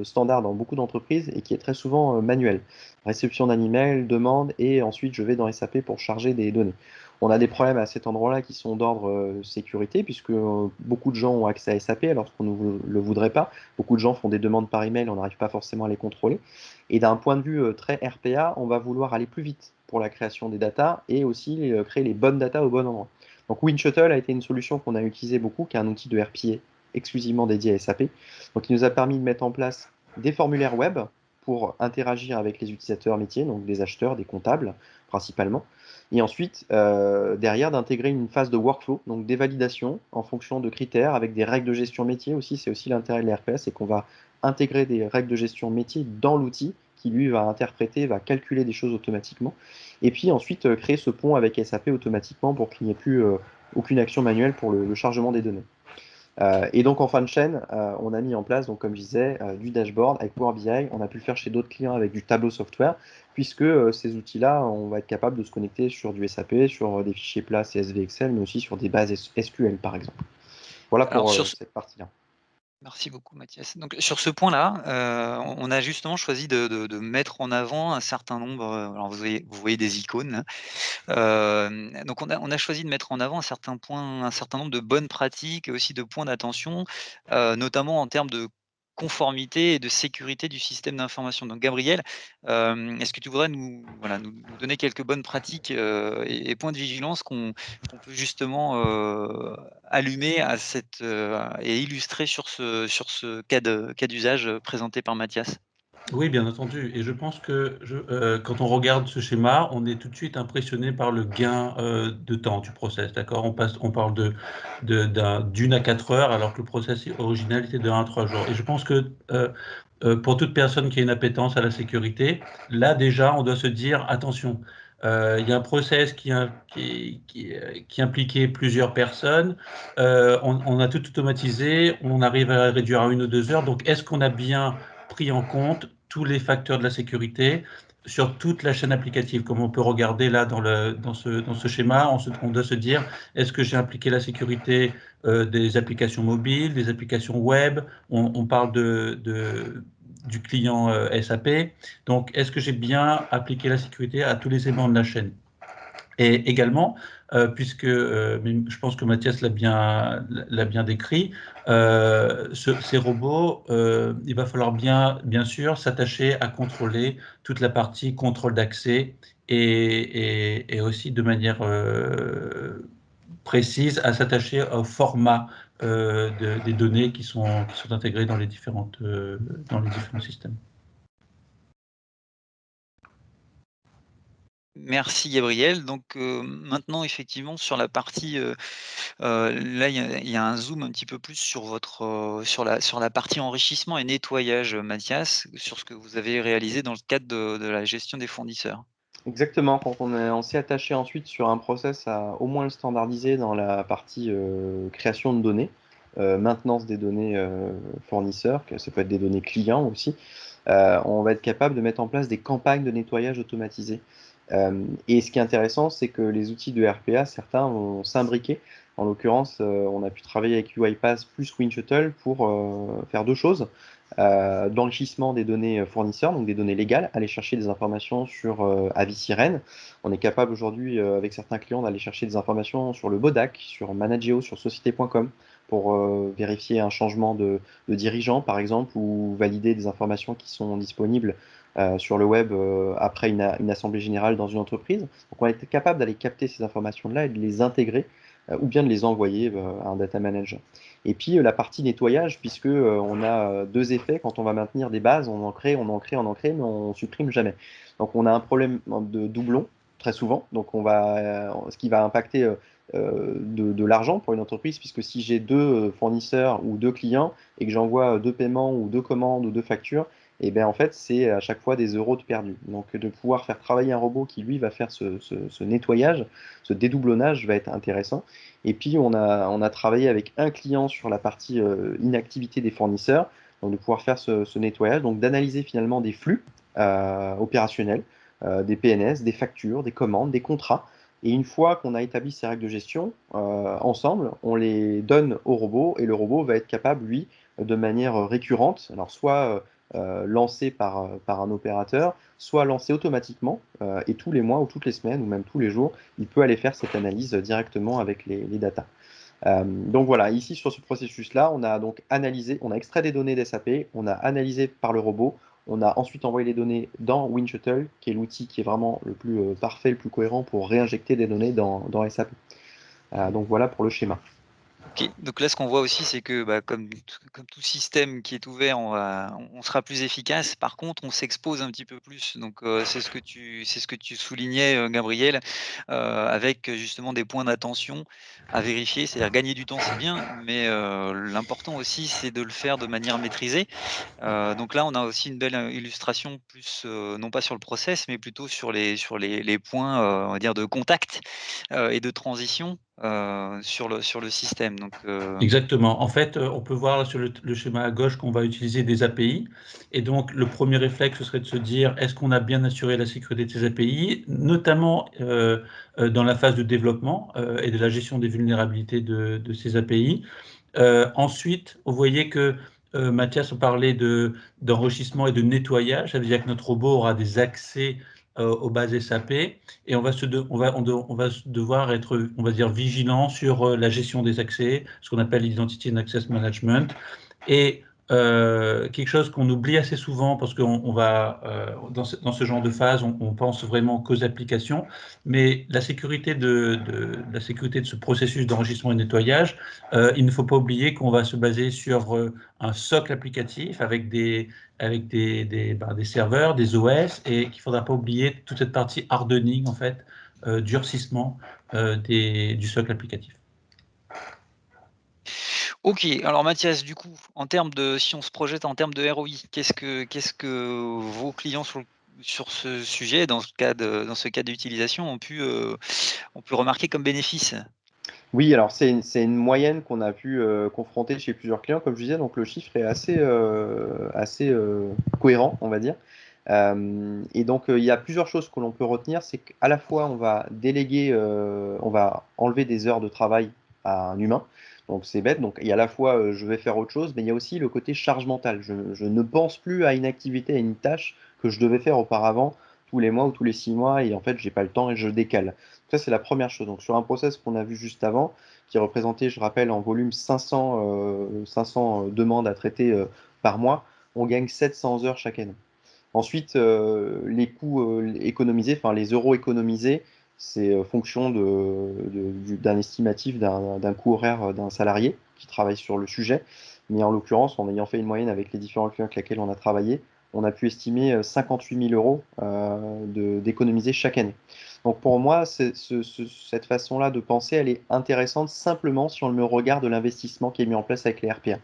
standard dans beaucoup d'entreprises et qui est très souvent manuel. Réception d'un email, demande, et ensuite je vais dans SAP pour charger des données. On a des problèmes à cet endroit-là qui sont d'ordre sécurité, puisque beaucoup de gens ont accès à SAP alors qu'on ne le voudrait pas. Beaucoup de gens font des demandes par email, on n'arrive pas forcément à les contrôler. Et d'un point de vue très RPA, on va vouloir aller plus vite pour la création des datas et aussi créer les bonnes datas au bon endroit. Donc WinShuttle a été une solution qu'on a utilisée beaucoup, qui est un outil de RPA exclusivement dédié à SAP. Donc, il nous a permis de mettre en place des formulaires web pour interagir avec les utilisateurs métiers, donc des acheteurs, des comptables principalement. Et ensuite, derrière, d'intégrer une phase de workflow, donc des validations en fonction de critères avec des règles de gestion métier aussi. C'est aussi l'intérêt de l'RPA, c'est qu'on va intégrer des règles de gestion métier dans l'outil qui, lui, va interpréter, va calculer des choses automatiquement. Et puis ensuite, créer ce pont avec SAP automatiquement pour qu'il n'y ait plus aucune action manuelle pour le chargement des données. Et donc en fin de chaîne, on a mis en place, donc, comme je disais, du dashboard avec Power BI. On a pu le faire chez d'autres clients avec du Tableau Software, puisque ces outils-là, on va être capable de se connecter sur du SAP, sur des fichiers plats CSV Excel, mais aussi sur des bases SQL par exemple. Voilà pour cette partie-là. Merci beaucoup Mathias. Donc sur ce point-là, on a justement choisi de mettre en avant un certain nombre, alors vous voyez des icônes là. Donc on a choisi de mettre en avant un certain nombre de bonnes pratiques et aussi de points d'attention, notamment en termes de conformité et de sécurité du système d'information. Donc Gabriel, est-ce que tu voudrais nous donner quelques bonnes pratiques, et points de vigilance qu'on peut justement, allumer à et illustrer sur ce cas d'usage, présenté par Mathias? Oui, bien entendu. Et je pense que quand on regarde ce schéma, on est tout de suite impressionné par le gain de temps du process. D'accord? On parle d'1 à 4 heures, alors que le process original était de 1 à 3 jours. Et je pense que pour toute personne qui a une appétence à la sécurité, là déjà, on doit se dire attention. Il y a un process qui impliquait plusieurs personnes. On a tout automatisé. On arrive à réduire à 1 ou 2 heures. Donc, est-ce qu'on a bien pris en compte tous les facteurs de la sécurité sur toute la chaîne applicative, comme on peut regarder là dans ce schéma, on doit se dire, est-ce que j'ai impliqué la sécurité des applications mobiles, des applications web, on parle du client SAP, donc est-ce que j'ai bien appliqué la sécurité à tous les éléments de la chaîne? Et également, puisque je pense que Mathias l'a bien décrit, ces robots, il va falloir bien sûr s'attacher à contrôler toute la partie contrôle d'accès et aussi de manière précise à s'attacher au format des données qui sont intégrées dans les différents systèmes. Merci Gabriel. Donc maintenant, effectivement, sur la partie, là, il y a un zoom un petit peu plus sur votre, sur la partie enrichissement et nettoyage, Mathias, sur ce que vous avez réalisé dans le cadre de la gestion des fournisseurs. Exactement, quand on s'est attaché ensuite sur un process à au moins le standardiser dans la partie création de données, maintenance des données fournisseurs, que ça peut être des données clients aussi, on va être capable de mettre en place des campagnes de nettoyage automatisées. Et ce qui est intéressant, c'est que les outils de RPA, certains vont s'imbriquer. En l'occurrence, on a pu travailler avec UiPath plus WinShuttle pour faire deux choses. D'enrichissement des données fournisseurs, donc des données légales, aller chercher des informations sur avis sirène. On est capable aujourd'hui, avec certains clients, d'aller chercher des informations sur le BODAC, sur Manageo, sur société.com, pour vérifier un changement de dirigeant, par exemple, ou valider des informations qui sont disponibles sur le web après une assemblée générale dans une entreprise. Donc on a été capable d'aller capter ces informations-là et de les intégrer ou bien de les envoyer à un data manager. Et puis la partie nettoyage, puisque on a deux effets quand on va maintenir des bases, on en crée, mais on supprime jamais. Donc on a un problème de doublon très souvent, donc ce qui va impacter de l'argent pour une entreprise, puisque si j'ai deux fournisseurs ou deux clients et que j'envoie deux paiements ou deux commandes ou deux factures, et bien en fait, c'est à chaque fois des euros de perdus. Donc de pouvoir faire travailler un robot qui, lui, va faire ce nettoyage, ce dédoublonnage va être intéressant. Et puis, on a travaillé avec un client sur la partie inactivité des fournisseurs, donc de pouvoir faire ce nettoyage, donc d'analyser finalement des flux opérationnels, des PNS, des factures, des commandes, des contrats. Et une fois qu'on a établi ces règles de gestion ensemble, on les donne au robot et le robot va être capable, lui, de manière récurrente, alors soit lancé par un opérateur, soit lancé automatiquement et tous les mois ou toutes les semaines ou même tous les jours, il peut aller faire cette analyse directement avec les datas. Donc voilà, ici sur ce processus-là, on a donc analysé, on a extrait des données d'SAP, on a analysé par le robot, on a ensuite envoyé les données dans WinShuttle, qui est l'outil qui est vraiment le plus parfait, le plus cohérent pour réinjecter des données dans SAP. Donc voilà pour le schéma. OK, donc là, ce qu'on voit aussi, c'est que, bah, comme tout système qui est ouvert, on sera plus efficace. Par contre, on s'expose un petit peu plus. Donc, c'est ce que tu soulignais, Gabriel, avec justement des points d'attention à vérifier. C'est-à-dire gagner du temps, c'est bien, mais l'important aussi, c'est de le faire de manière maîtrisée. Donc là, on a aussi une belle, illustration plus, non pas sur le process, mais plutôt sur les points, on va dire de contact, et de transition, sur le système. Donc Exactement. En fait, on peut voir là sur le schéma à gauche qu'on va utiliser des API. Et donc, le premier réflexe, ce serait de se dire, est-ce qu'on a bien assuré la sécurité de ces API, notamment dans la phase de développement et de la gestion des vulnérabilités de ces API. Ensuite, vous voyez que Mathias parlait d'enrichissement et de nettoyage. Ça veut dire que notre robot aura des accès aux bases SAP et on va devoir être, on va dire, vigilant sur la gestion des accès, ce qu'on appelle l'Identity and Access Management. Et quelque chose qu'on oublie assez souvent parce qu'on va, dans ce genre de phase, on pense vraiment qu'aux applications, mais la sécurité la sécurité de ce processus d'enrichissement et de nettoyage, il ne faut pas oublier qu'on va se baser sur un socle applicatif avec des serveurs, des OS, et qu'il ne faudra pas oublier toute cette partie hardening, en fait, durcissement du socle applicatif. OK, alors Mathias, du coup, si on se projette en termes de ROI, qu'est-ce que vos clients sur ce sujet, dans ce cas d'utilisation, ont pu remarquer comme bénéfice? Oui, alors c'est une moyenne qu'on a pu confronter chez plusieurs clients, comme je disais, donc le chiffre est assez cohérent, on va dire. Et donc il y a plusieurs choses que l'on peut retenir, c'est qu'à la fois on va déléguer, on va enlever des heures de travail à un humain, donc c'est bête, donc il y a à la fois je vais faire autre chose, mais il y a aussi le côté charge mentale. Je ne pense plus à une activité, à une tâche que je devais faire auparavant tous les mois ou tous les 6 mois, et en fait j'ai pas le temps et je décale. Ça, c'est la première chose. Donc, sur un process qu'on a vu juste avant, qui représentait, je rappelle, en volume 500 demandes à traiter par mois, on gagne 700 heures chaque année. Ensuite, les coûts économisés, enfin les euros économisés, c'est fonction d'un estimatif d'un coût horaire d'un salarié qui travaille sur le sujet. Mais en l'occurrence, en ayant fait une moyenne avec les différents clients avec lesquels on a travaillé, on a pu estimer 58 000 euros d'économiser chaque année. Donc pour moi, cette façon-là de penser, elle est intéressante simplement si on le regarde de l'investissement qui est mis en place avec les RPA.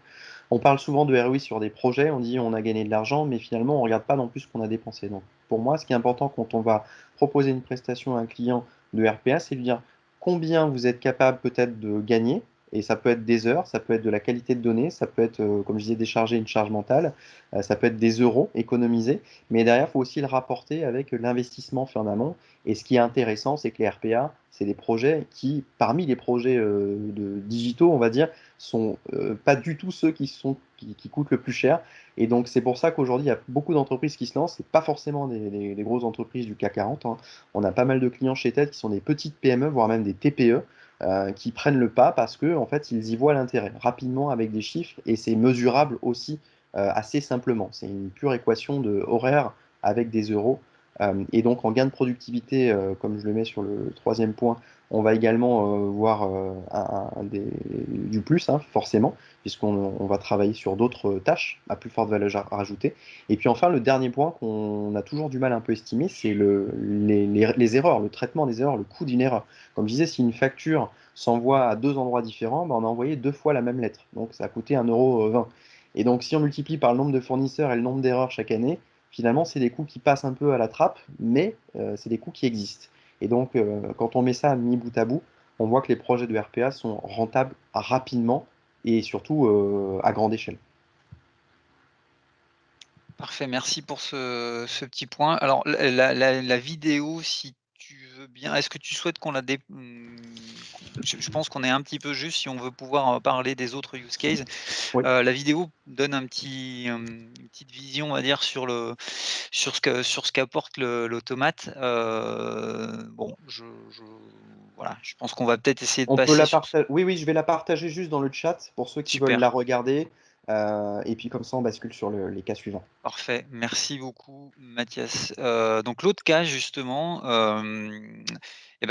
On parle souvent de ROI sur des projets, on dit on a gagné de l'argent, mais finalement on ne regarde pas non plus ce qu'on a dépensé. Donc pour moi, ce qui est important quand on va proposer une prestation à un client de RPA, c'est de dire combien vous êtes capable peut-être de gagner, et ça peut être des heures, ça peut être de la qualité de données, ça peut être, comme je disais, décharger une charge mentale, ça peut être des euros économisés, mais derrière, il faut aussi le rapporter avec l'investissement fait en amont. Et ce qui est intéressant, c'est que les RPA, c'est des projets qui, parmi les projets digitaux, on va dire, sont pas du tout ceux qui coûtent le plus cher. Et donc, c'est pour ça qu'aujourd'hui, il y a beaucoup d'entreprises qui se lancent. C'est pas forcément des grosses entreprises du CAC 40, hein. On a pas mal de clients chez TED qui sont des petites PME, voire même des TPE, qui prennent le pas parce que, en fait, ils y voient l'intérêt rapidement avec des chiffres et c'est mesurable aussi assez simplement. C'est une pure équation de horaire avec des euros. Et donc, en gain de productivité, comme je le mets sur le troisième point, on va également voir du plus, hein, forcément, puisqu'on va travailler sur d'autres tâches à plus forte valeur ajoutée. Et puis enfin, le dernier point qu'on a toujours du mal à un peu estimer, c'est les erreurs, le traitement des erreurs, le coût d'une erreur. Comme je disais, si une facture s'envoie à deux endroits différents, ben, on a envoyé deux fois la même lettre. Donc ça a coûté 1,20 €. Et donc si on multiplie par le nombre de fournisseurs et le nombre d'erreurs chaque année, finalement, c'est des coûts qui passent un peu à la trappe, mais c'est des coûts qui existent. Et donc, quand on met ça mis bout à bout, on voit que les projets de RPA sont rentables rapidement et surtout à grande échelle. Parfait, merci pour ce petit point. Alors la vidéo, si tu veux bien, est-ce que tu souhaites qu'on la je pense qu'on est un petit peu juste si on veut pouvoir, parler des autres use cases. Oui. La vidéo donne une petite vision, on va dire, sur ce qu'apporte l'automate. Bon, voilà, je pense qu'on va peut-être essayer de On peut passer la sur partager. Oui, oui, je vais la partager juste dans le chat pour ceux qui veulent super. la regarder. Et puis comme ça, on bascule sur les cas suivants. Parfait, merci beaucoup Mathias. Donc l'autre cas justement,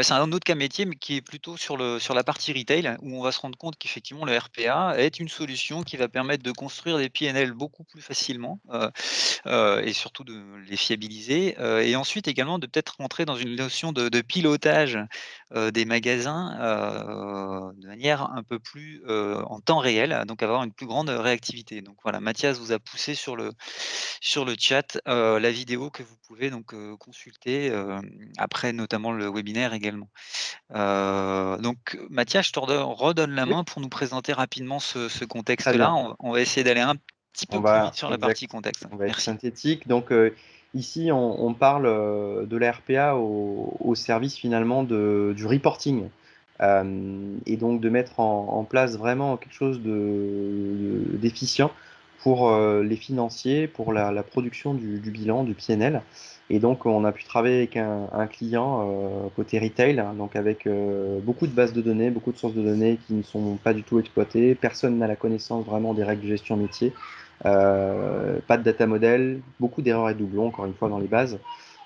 c'est un autre cas métier, mais qui est plutôt sur la partie retail, où on va se rendre compte qu'effectivement le RPA est une solution qui va permettre de construire des PNL beaucoup plus facilement, et surtout de les fiabiliser, et ensuite également de peut-être rentrer dans une notion de pilotage, des magasins, de manière un peu plus, en temps réel, donc avoir une plus grande réactivité. Donc voilà, Mathias vous a poussé sur le chat, la vidéo que vous pouvez donc, consulter, après notamment le webinaire également. Donc Mathias, je te redonne la Oui, main pour nous présenter rapidement ce très contexte-là. bien. On va essayer d'aller un petit peu plus vite sur la partie Exact. contexte. On va être Merci. synthétique. Donc ici, on parle de la RPA au service finalement du reporting. Et donc de mettre en place vraiment quelque chose d'efficient pour les financiers, pour la production du bilan, du PNL. Et donc on a pu travailler avec un client côté retail, hein, donc avec beaucoup de bases de données, beaucoup de sources de données qui ne sont pas du tout exploitées. Personne n'a la connaissance vraiment des règles de gestion métier. Pas de data model, beaucoup d'erreurs et doublons, encore une fois, dans les bases.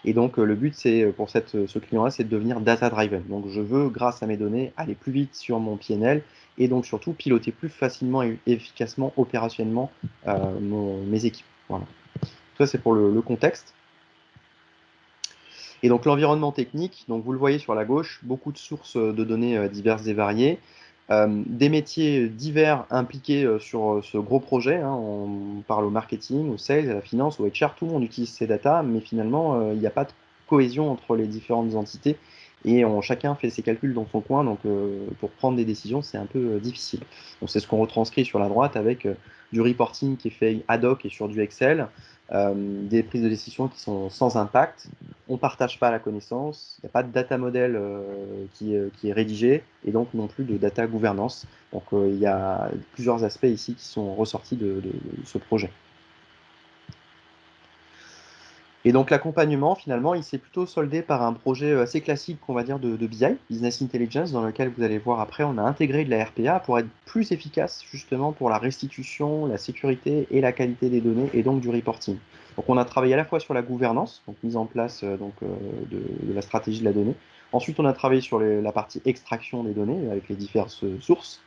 Et donc, le but, c'est pour ce client-là, c'est de devenir data-driven. Donc, je veux, grâce à mes données, aller plus vite sur mon PNL et donc surtout piloter plus facilement et efficacement, opérationnellement, mes équipes. Voilà. Ça, c'est pour le contexte. Et donc l'environnement technique, donc vous le voyez sur la gauche, beaucoup de sources de données diverses et variées, des métiers divers impliqués sur ce gros projet, hein. On parle au marketing, au sales, à la finance, au HR, tout le monde utilise ces datas, mais finalement il n'y a pas de cohésion entre les différentes entités et chacun fait ses calculs dans son coin, donc pour prendre des décisions c'est un peu difficile. Donc c'est ce qu'on retranscrit sur la droite avec du reporting qui est fait ad hoc et sur du Excel, des prises de décision qui sont sans impact. On ne partage pas la connaissance, il n'y a pas de data model qui est rédigé, et donc non plus de data gouvernance. Donc il y a plusieurs aspects ici qui sont ressortis de ce projet. Et donc l'accompagnement, finalement, il s'est plutôt soldé par un projet assez classique, on va dire, de BI, Business Intelligence, dans lequel vous allez voir après, on a intégré de la RPA pour être plus efficace justement pour la restitution, la sécurité et la qualité des données, et donc du reporting. Donc on a travaillé à la fois sur la gouvernance, donc mise en place de la stratégie de la donnée. Ensuite, on a travaillé sur la partie extraction des données avec les diverses sources.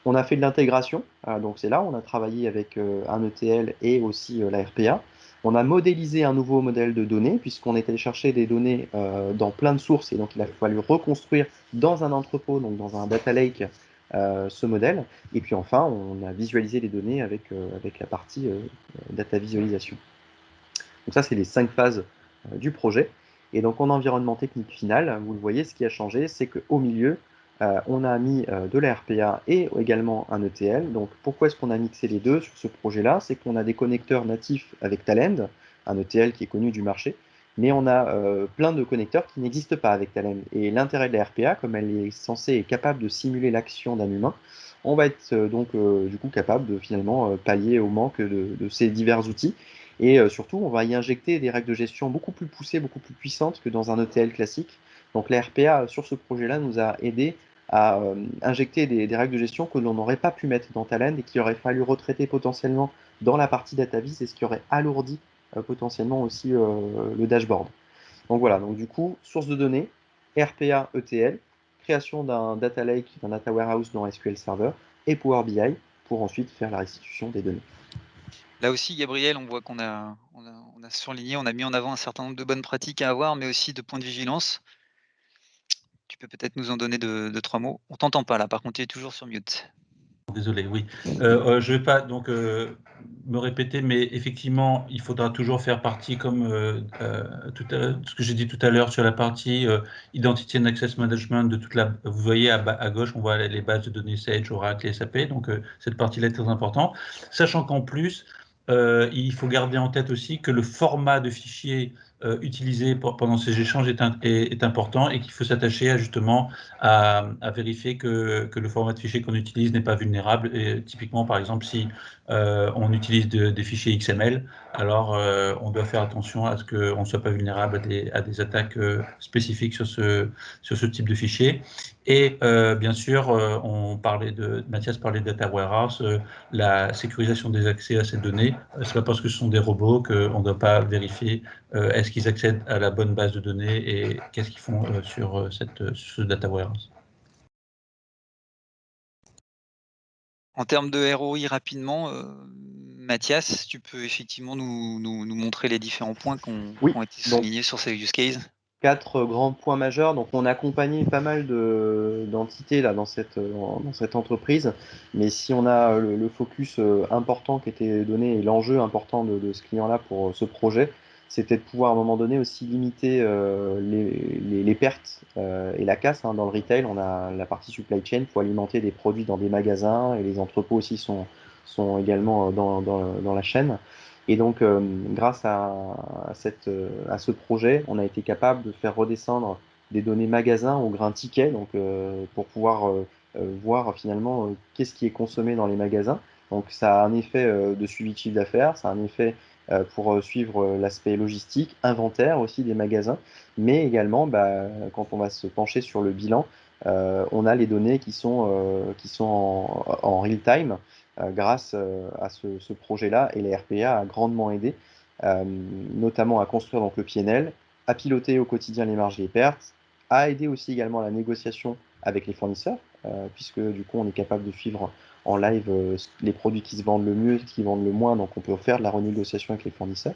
On a fait de l'intégration, donc c'est là où on a travaillé avec un ETL et aussi la RPA. On a modélisé un nouveau modèle de données, puisqu'on était allé chercher des données dans plein de sources, et donc il a fallu reconstruire dans un entrepôt, donc dans un data lake, ce modèle. Et puis enfin, on a visualisé les données avec la partie data visualisation. Donc ça, c'est les 5 phases du projet. Et donc en environnement technique final, vous le voyez, ce qui a changé, c'est qu'au milieu, on a mis de la RPA et également un ETL. Donc pourquoi est-ce qu'on a mixé les deux sur ce projet-là? C'est qu'on a des connecteurs natifs avec Talend, un ETL qui est connu du marché, mais on a plein de connecteurs qui n'existent pas avec Talend. Et l'intérêt de la RPA, comme elle est censée et capable de simuler l'action d'un humain, on va être du coup capable de finalement pallier au manque de ces divers outils. Et surtout, on va y injecter des règles de gestion beaucoup plus poussées, beaucoup plus puissantes que dans un ETL classique. Donc la RPA sur ce projet-là nous a aidé à injecter des règles de gestion que l'on n'aurait pas pu mettre dans Talend et qu'il aurait fallu retraiter potentiellement dans la partie DataVis, et ce qui aurait alourdi potentiellement aussi le dashboard. Donc voilà, donc du coup, source de données, RPA, ETL, création d'un data lake, d'un data warehouse dans SQL Server et Power BI pour ensuite faire la restitution des données. Là aussi, Gabriel, on voit qu'on a surligné, on a mis en avant un certain nombre de bonnes pratiques à avoir, mais aussi de points de vigilance. Tu peux peut-être nous en donner 2-3 mots? On t'entend pas là, par contre, tu es toujours sur mute. Désolé, oui. Je ne vais pas donc me répéter, mais effectivement, il faudra toujours faire partie, comme ce que j'ai dit tout à l'heure sur la partie Identity and Access Management de toute la. Vous voyez à gauche, on voit les bases de données Sage, Oracle et SAP. Donc cette partie-là est très importante. Sachant qu'en plus, il faut garder en tête aussi que le format de fichier utilisé pendant ces échanges est important et qu'il faut s'attacher justement à vérifier que le format de fichier qu'on utilise n'est pas vulnérable. Et typiquement, par exemple, si on utilise des fichiers XML, alors on doit faire attention à ce qu'on ne soit pas vulnérable à des attaques spécifiques sur ce type de fichier. Et bien sûr, Mathias parlait de Data Warehouse, la sécurisation des accès à ces données. C'est pas parce que ce sont des robots qu'on ne doit pas vérifier est-ce qu'ils accèdent à la bonne base de données et qu'est-ce qu'ils font sur ce Data Warehouse. En termes de ROI rapidement, Mathias, tu peux effectivement nous montrer les différents points qui Oui, ont été donc soulignés sur ces use cases? 4 grands points majeurs. Donc, on a accompagné pas mal d'entités là dans cette entreprise, mais si on a le focus important qui était donné et l'enjeu important de ce client-là pour ce projet, c'était de pouvoir à un moment donné aussi limiter les pertes et la casse. Dans le retail, on a la partie supply chain pour alimenter des produits dans des magasins et les entrepôts aussi sont également dans la chaîne. Et donc, grâce à ce projet, on a été capable de faire redescendre des données magasins au grain ticket, donc pour pouvoir voir finalement qu'est-ce qui est consommé dans les magasins. Donc, ça a un effet de suivi de chiffre d'affaires, ça a un effet pour suivre l'aspect logistique, inventaire aussi des magasins, mais également, quand on va se pencher sur le bilan, on a les données qui sont en real time grâce à ce projet-là, et la RPA a grandement aidé, notamment à construire donc, le PNL, à piloter au quotidien les marges et les pertes, à aider aussi également à la négociation avec les fournisseurs, puisque du coup on est capable de suivre en live les produits qui se vendent le mieux, qui vendent le moins, donc on peut faire de la renégociation avec les fournisseurs,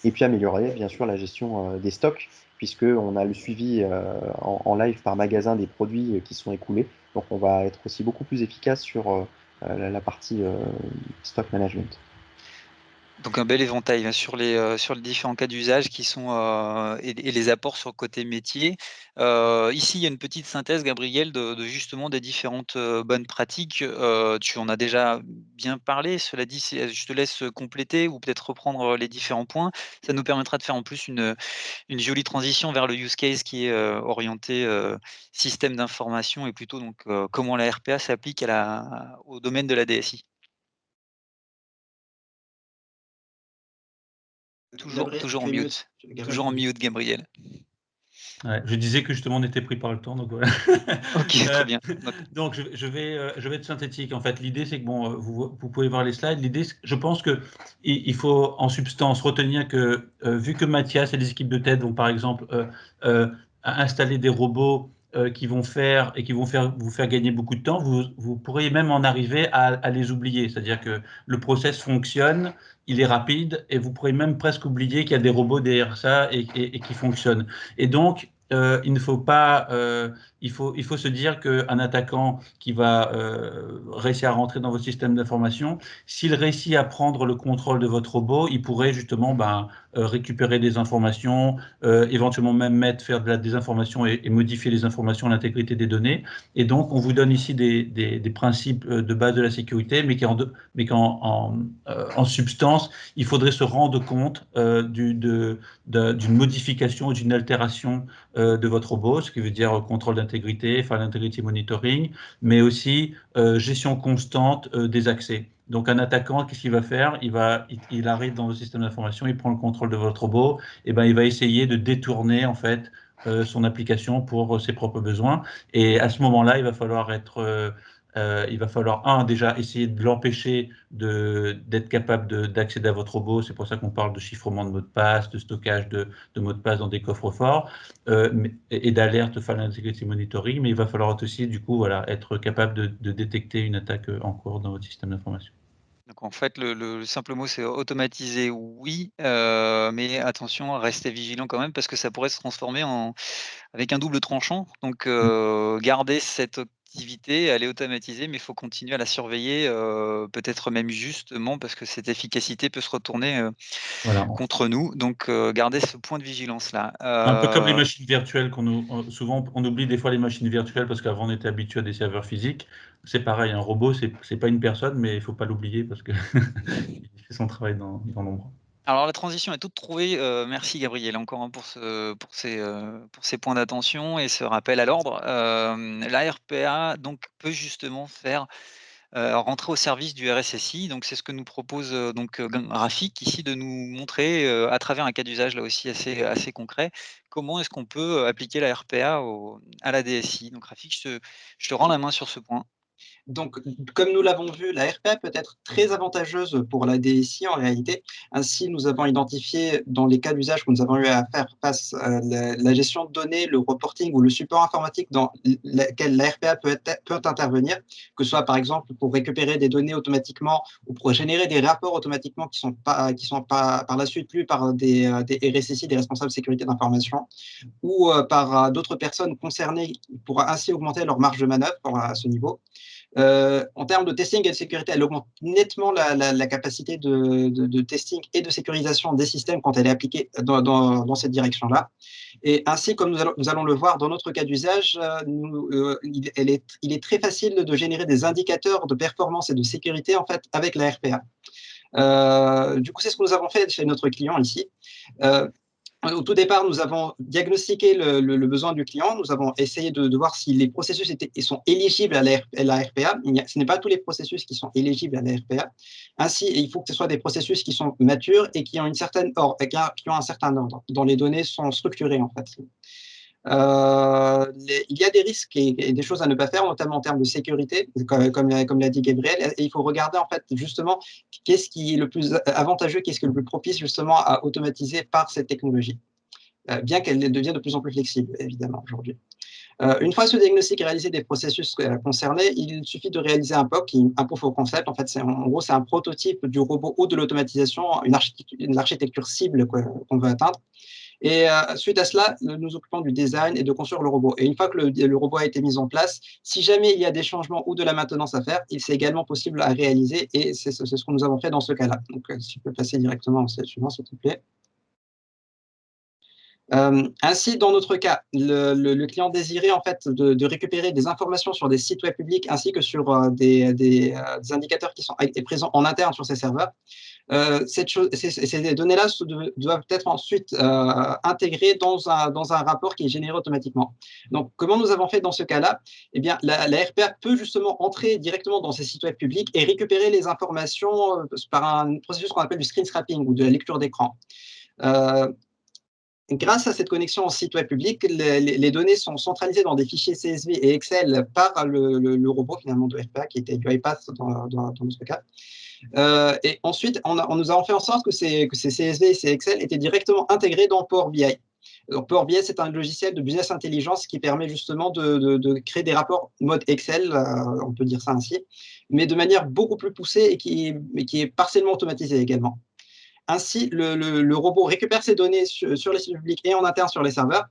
et puis améliorer bien sûr la gestion des stocks, puisqu'on a le suivi en live par magasin des produits qui sont écoulés, donc on va être aussi beaucoup plus efficace sur la partie stock management. Donc un bel éventail, hein, sur les différents cas d'usage qui sont, et les apports sur le côté métier. Ici, il y a une petite synthèse, Gabriel, de justement des différentes, bonnes pratiques. Tu en as déjà bien parlé. Cela dit, je te laisse compléter ou peut-être reprendre les différents points. Ça nous permettra de faire en plus une jolie transition vers le use case qui est, orienté, système d'information et plutôt donc, comment la RPA s'applique au domaine de la DSI. Gabriel, Toujours en tu es mute. mute. Gabriel, Toujours tu en es mute. mute, Gabriel. Ouais, je disais que justement on était pris par le temps, donc voilà. Ok, très bien. Donc je vais être synthétique. En fait, l'idée c'est que bon, vous pouvez voir les slides. L'idée, je pense que il faut en substance retenir que vu que Mathias et les équipes de TED vont par exemple installer des robots qui vont vous faire gagner beaucoup de temps, vous pourriez même en arriver à les oublier. C'est-à-dire que le process fonctionne, il est rapide et vous pourrez même presque oublier qu'il y a des robots derrière ça et qui fonctionnent. Et donc, il ne faut pas, il faut se dire qu'un attaquant qui va réussir à rentrer dans votre système d'information, s'il réussit à prendre le contrôle de votre robot, il pourrait justement récupérer des informations, éventuellement même faire de la désinformation et modifier les informations, l'intégrité des données. Et donc, on vous donne ici des principes de base de la sécurité, mais en substance, il faudrait se rendre compte d'une modification ou d'une altération de votre robot, ce qui veut dire contrôle d'intégrité, File Integrity Monitoring, mais aussi gestion constante des accès. Donc un attaquant, qu'est-ce qu'il va faire? Il arrive dans le système d'information, il prend le contrôle de votre robot, et ben il va essayer de détourner en fait son application pour ses propres besoins. Et à ce moment-là, il va falloir déjà essayer de l'empêcher d'être capable d'accéder à votre robot. C'est pour ça qu'on parle de chiffrement de mots de passe, de stockage de mots de passe dans des coffres forts et d'alerte File Integrity Monitoring. Mais il va falloir aussi, du coup, voilà, être capable de détecter une attaque en cours dans votre système d'information. Donc en fait, le simple mot, c'est automatiser, oui, mais attention, restez vigilant quand même parce que ça pourrait se transformer avec un double tranchant. Donc garder cette activité, elle est automatisée, mais il faut continuer à la surveiller, peut-être même justement parce que cette efficacité peut se retourner Voilà. contre nous. Donc garder ce point de vigilance-là. Un peu comme les machines virtuelles souvent on oublie des fois les machines virtuelles parce qu'avant on était habitué à des serveurs physiques. C'est pareil, un robot c'est pas une personne, mais il faut pas l'oublier parce que il fait son travail dans l'ombre. Alors la transition est toute trouvée, merci Gabriel encore, hein, pour ces points d'attention et ce rappel à l'ordre. La RPA donc peut justement faire, rentrer au service du RSSI, donc c'est ce que nous propose, Rafik ici de nous montrer, à travers un cas d'usage là aussi assez concret, comment est-ce qu'on peut, appliquer la RPA à la DSI. Donc Rafik, je te rends la main sur ce point. Donc, comme nous l'avons vu, la RPA peut être très avantageuse pour la DSI en réalité. Ainsi, nous avons identifié dans les cas d'usage que nous avons eu à faire face à la gestion de données, le reporting ou le support informatique dans lequel la RPA peut intervenir, que ce soit par exemple pour récupérer des données automatiquement ou pour générer des rapports automatiquement qui sont pas par la suite lus par des RSSI, des responsables de sécurité d'information, ou par d'autres personnes concernées pour ainsi augmenter leur marge de manœuvre à ce niveau. En termes de testing et de sécurité, elle augmente nettement la capacité de testing et de sécurisation des systèmes quand elle est appliquée dans cette direction-là. Et ainsi, comme nous allons le voir dans notre cas d'usage, il est très facile de générer des indicateurs de performance et de sécurité en fait, avec la RPA. Du coup, c'est ce que nous avons fait chez notre client ici. Au tout départ, nous avons diagnostiqué le besoin du client. Nous avons essayé de voir si les processus sont éligibles à la RPA. Ce n'est pas tous les processus qui sont éligibles à la RPA. Ainsi, il faut que ce soit des processus qui sont matures et qui ont un certain ordre, dont les données sont structurées en fait. Il y a des risques et des choses à ne pas faire, notamment en termes de sécurité, comme l'a dit Gabriel. Et il faut regarder en fait justement qu'est-ce qui est le plus avantageux, qu'est-ce qui est le plus propice justement à automatiser par cette technologie, bien qu'elle devienne de plus en plus flexible, évidemment, aujourd'hui. Une fois ce diagnostic réalisé des processus concernés, il suffit de réaliser un POC, un proof of concept. En fait, en gros, c'est un prototype du robot ou de l'automatisation, une architecture cible qu'on veut atteindre. Et suite à cela, nous nous occupons du design et de construire le robot. Et une fois que le robot a été mis en place, si jamais il y a des changements ou de la maintenance à faire, c'est également possible à réaliser et c'est ce que nous avons fait dans ce cas-là. Donc, si tu peux passer directement au slide suivant, s'il te plaît. Ainsi, dans notre cas, le client désirait en fait de récupérer des informations sur des sites web publics ainsi que sur des indicateurs qui sont présents en interne sur ces serveurs. Ces données-là doivent être ensuite intégrées dans un rapport qui est généré automatiquement. Donc, comment nous avons fait dans ce cas-là? Eh bien, la RPA peut justement entrer directement dans ces sites web publics et récupérer les informations par un processus qu'on appelle du screen scrapping ou de la lecture d'écran. grâce à cette connexion au site web public, les données sont centralisées dans des fichiers CSV et Excel par le robot finalement de RPA qui était UiPath dans notre cas. Et ensuite, on nous a fait en sorte que ces CSV et ces Excel étaient directement intégrés dans Power BI. Donc, Power BI, c'est un logiciel de business intelligence qui permet justement de créer des rapports mode Excel, on peut dire ça ainsi, mais de manière beaucoup plus poussée et qui est partiellement automatisée également. Ainsi, le robot récupère ces données sur les sites publics et en interne sur les serveurs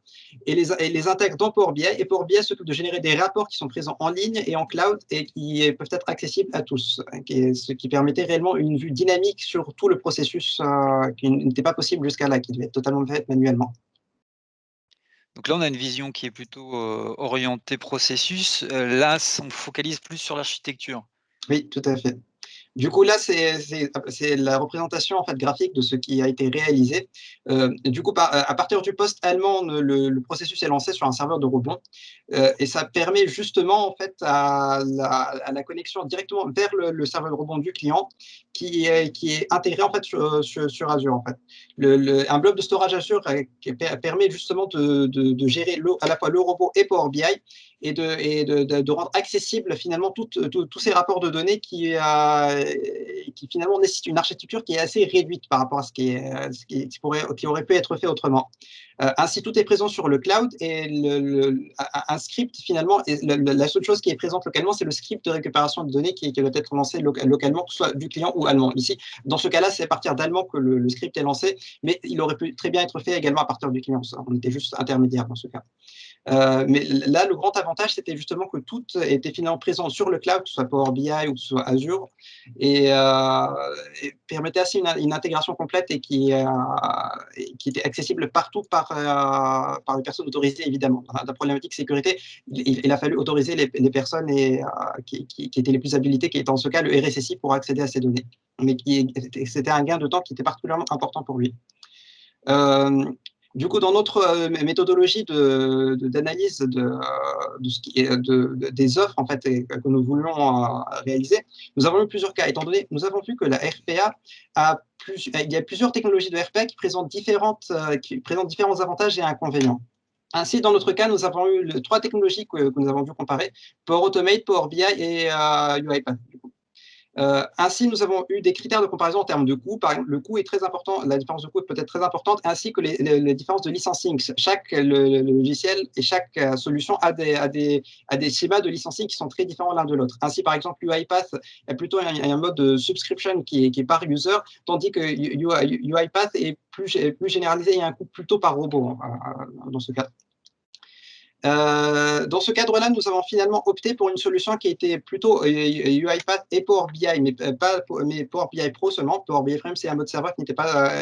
et les intègre dans Power BI. Et Power BI s'occupe de générer des rapports qui sont présents en ligne et en cloud et qui peuvent être accessibles à tous, ce qui permettait réellement une vue dynamique sur tout le processus qui n'était pas possible jusqu'à là, qui devait être totalement fait manuellement. Donc là, on a une vision qui est plutôt, orientée processus. Là, on focalise plus sur l'architecture. Oui, tout à fait. Du coup, là, c'est la représentation en fait, graphique de ce qui a été réalisé. Du coup, à partir du poste allemand, le processus est lancé sur un serveur de rebond et ça permet justement en fait, à la connexion directement vers le serveur de rebond du client qui est intégré en fait, sur Azure. En fait. Un bloc de storage Azure qui permet justement de gérer à la fois le robot et Power BI et de rendre accessible finalement tous ces rapports de données qui finalement nécessitent une architecture qui est assez réduite par rapport à ce qui aurait pu être fait autrement. Ainsi, tout est présent sur le cloud et un script finalement, et la seule chose qui est présente localement, c'est le script de récupération de données qui doit être lancé localement, que ce soit du client ou allemand. Ici, dans ce cas-là, c'est à partir d'allemand que le script est lancé, mais il aurait pu très bien être fait également à partir du client. On était juste intermédiaire dans ce cas. Mais là, le grand avantage, c'était justement que tout était finalement présent sur le cloud, que ce soit Power BI ou que ce soit Azure, et permettait ainsi une intégration complète et qui était accessible partout par les personnes autorisées, évidemment. Dans la problématique sécurité, il a fallu autoriser les personnes qui étaient les plus habilitées, qui étaient en ce cas le RSSI pour accéder à ces données. Mais c'était un gain de temps qui était particulièrement important pour lui. Du coup, dans notre méthodologie d'analyse des offres en fait, que nous voulions réaliser, nous avons eu plusieurs cas. Étant donné, nous avons vu que la RPA il y a plusieurs technologies de RPA qui présentent différents avantages et inconvénients. Ainsi, dans notre cas, nous avons eu 3 technologies que nous avons dû comparer, Power Automate, Power BI et UiPath. Ainsi, nous avons eu des critères de comparaison en termes de coût. Par exemple, le coût est très important, la différence de coût est peut-être très importante, ainsi que les différences de licensing. Chaque logiciel et chaque solution a des schémas de licensing qui sont très différents l'un de l'autre. Ainsi, par exemple, UiPath a plutôt un mode de subscription qui est par user, tandis que UiPath est plus généralisé et a un coût plutôt par robot dans ce cas. Dans ce cadre-là, nous avons finalement opté pour une solution qui était plutôt UiPath et Power BI, mais Power BI Pro seulement. Power BI Frame, c'est un mode serveur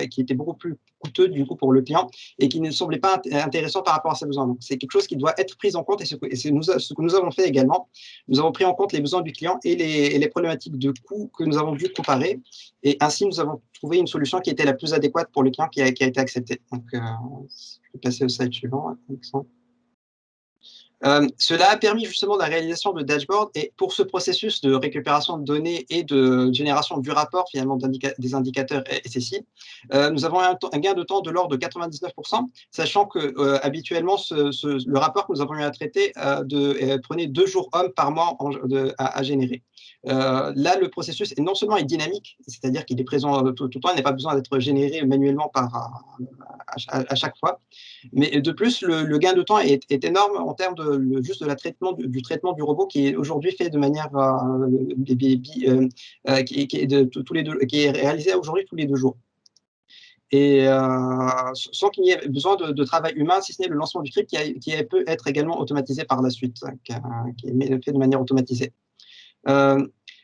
qui était beaucoup plus coûteux du coup pour le client et qui ne semblait pas intéressant par rapport à ses besoins. Donc, c'est quelque chose qui doit être pris en compte et ce que nous avons fait également. Nous avons pris en compte les besoins du client et les problématiques de coût que nous avons dû comparer. Et ainsi, nous avons trouvé une solution qui était la plus adéquate pour le client qui a été acceptée. Donc, je vais passer au slide suivant, Alexandre. Cela a permis justement la réalisation de dashboards et pour ce processus de récupération de données et de génération du rapport finalement des indicateurs SSI, nous avons un gain de temps de l'ordre de 99%, sachant que habituellement le rapport que nous avons eu à traiter prenait 2 jours hommes par mois à générer. Là, le processus est non seulement dynamique, c'est-à-dire qu'il est présent tout le temps, il n'a pas besoin d'être généré manuellement à chaque fois, mais de plus, le gain de temps est énorme en termes juste du traitement du robot qui est aujourd'hui fait de manière qui est réalisé aujourd'hui tous les 2 jours. Et sans qu'il y ait besoin de travail humain, si ce n'est le lancement du script qui peut être également automatisé par la suite, qui est fait de manière automatisée.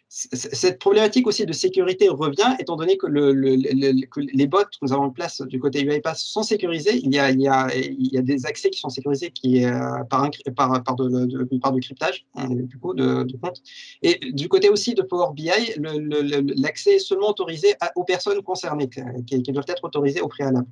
Cette problématique aussi de sécurité revient, étant donné que les bots que nous avons en place du côté UiPath sont sécurisés. Il y a des accès qui sont sécurisés par du cryptage du coup, de compte. Et du côté aussi de Power BI, l'accès est seulement autorisé aux personnes concernées, qui doivent être autorisées au préalable.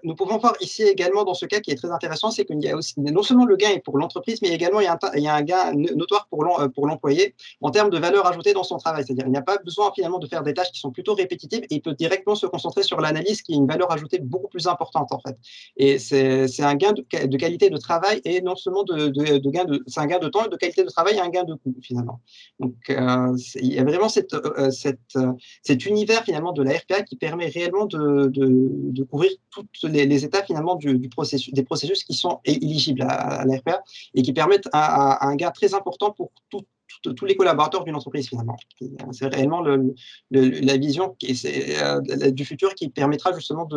nous pouvons voir ici également dans ce cas qui est très intéressant, c'est qu'il y a aussi non seulement le gain est pour l'entreprise, mais également il y a un gain notoire pour l'employé en termes de valeur ajoutée dans son travail. C'est-à-dire il n'y a pas besoin finalement de faire des tâches qui sont plutôt répétitives et il peut directement se concentrer sur l'analyse qui a une valeur ajoutée beaucoup plus importante en fait. Et c'est un gain de qualité de travail et non seulement c'est un gain de temps, de qualité de travail et un gain de coût finalement. Donc il y a vraiment cet univers finalement de la RPA qui permet réellement de couvrir toutes les étapes finalement du processus, des processus qui sont éligibles à la RPA et qui permettent un gain très important pour tous les collaborateurs d'une entreprise finalement. C'est réellement la vision du futur qui permettra justement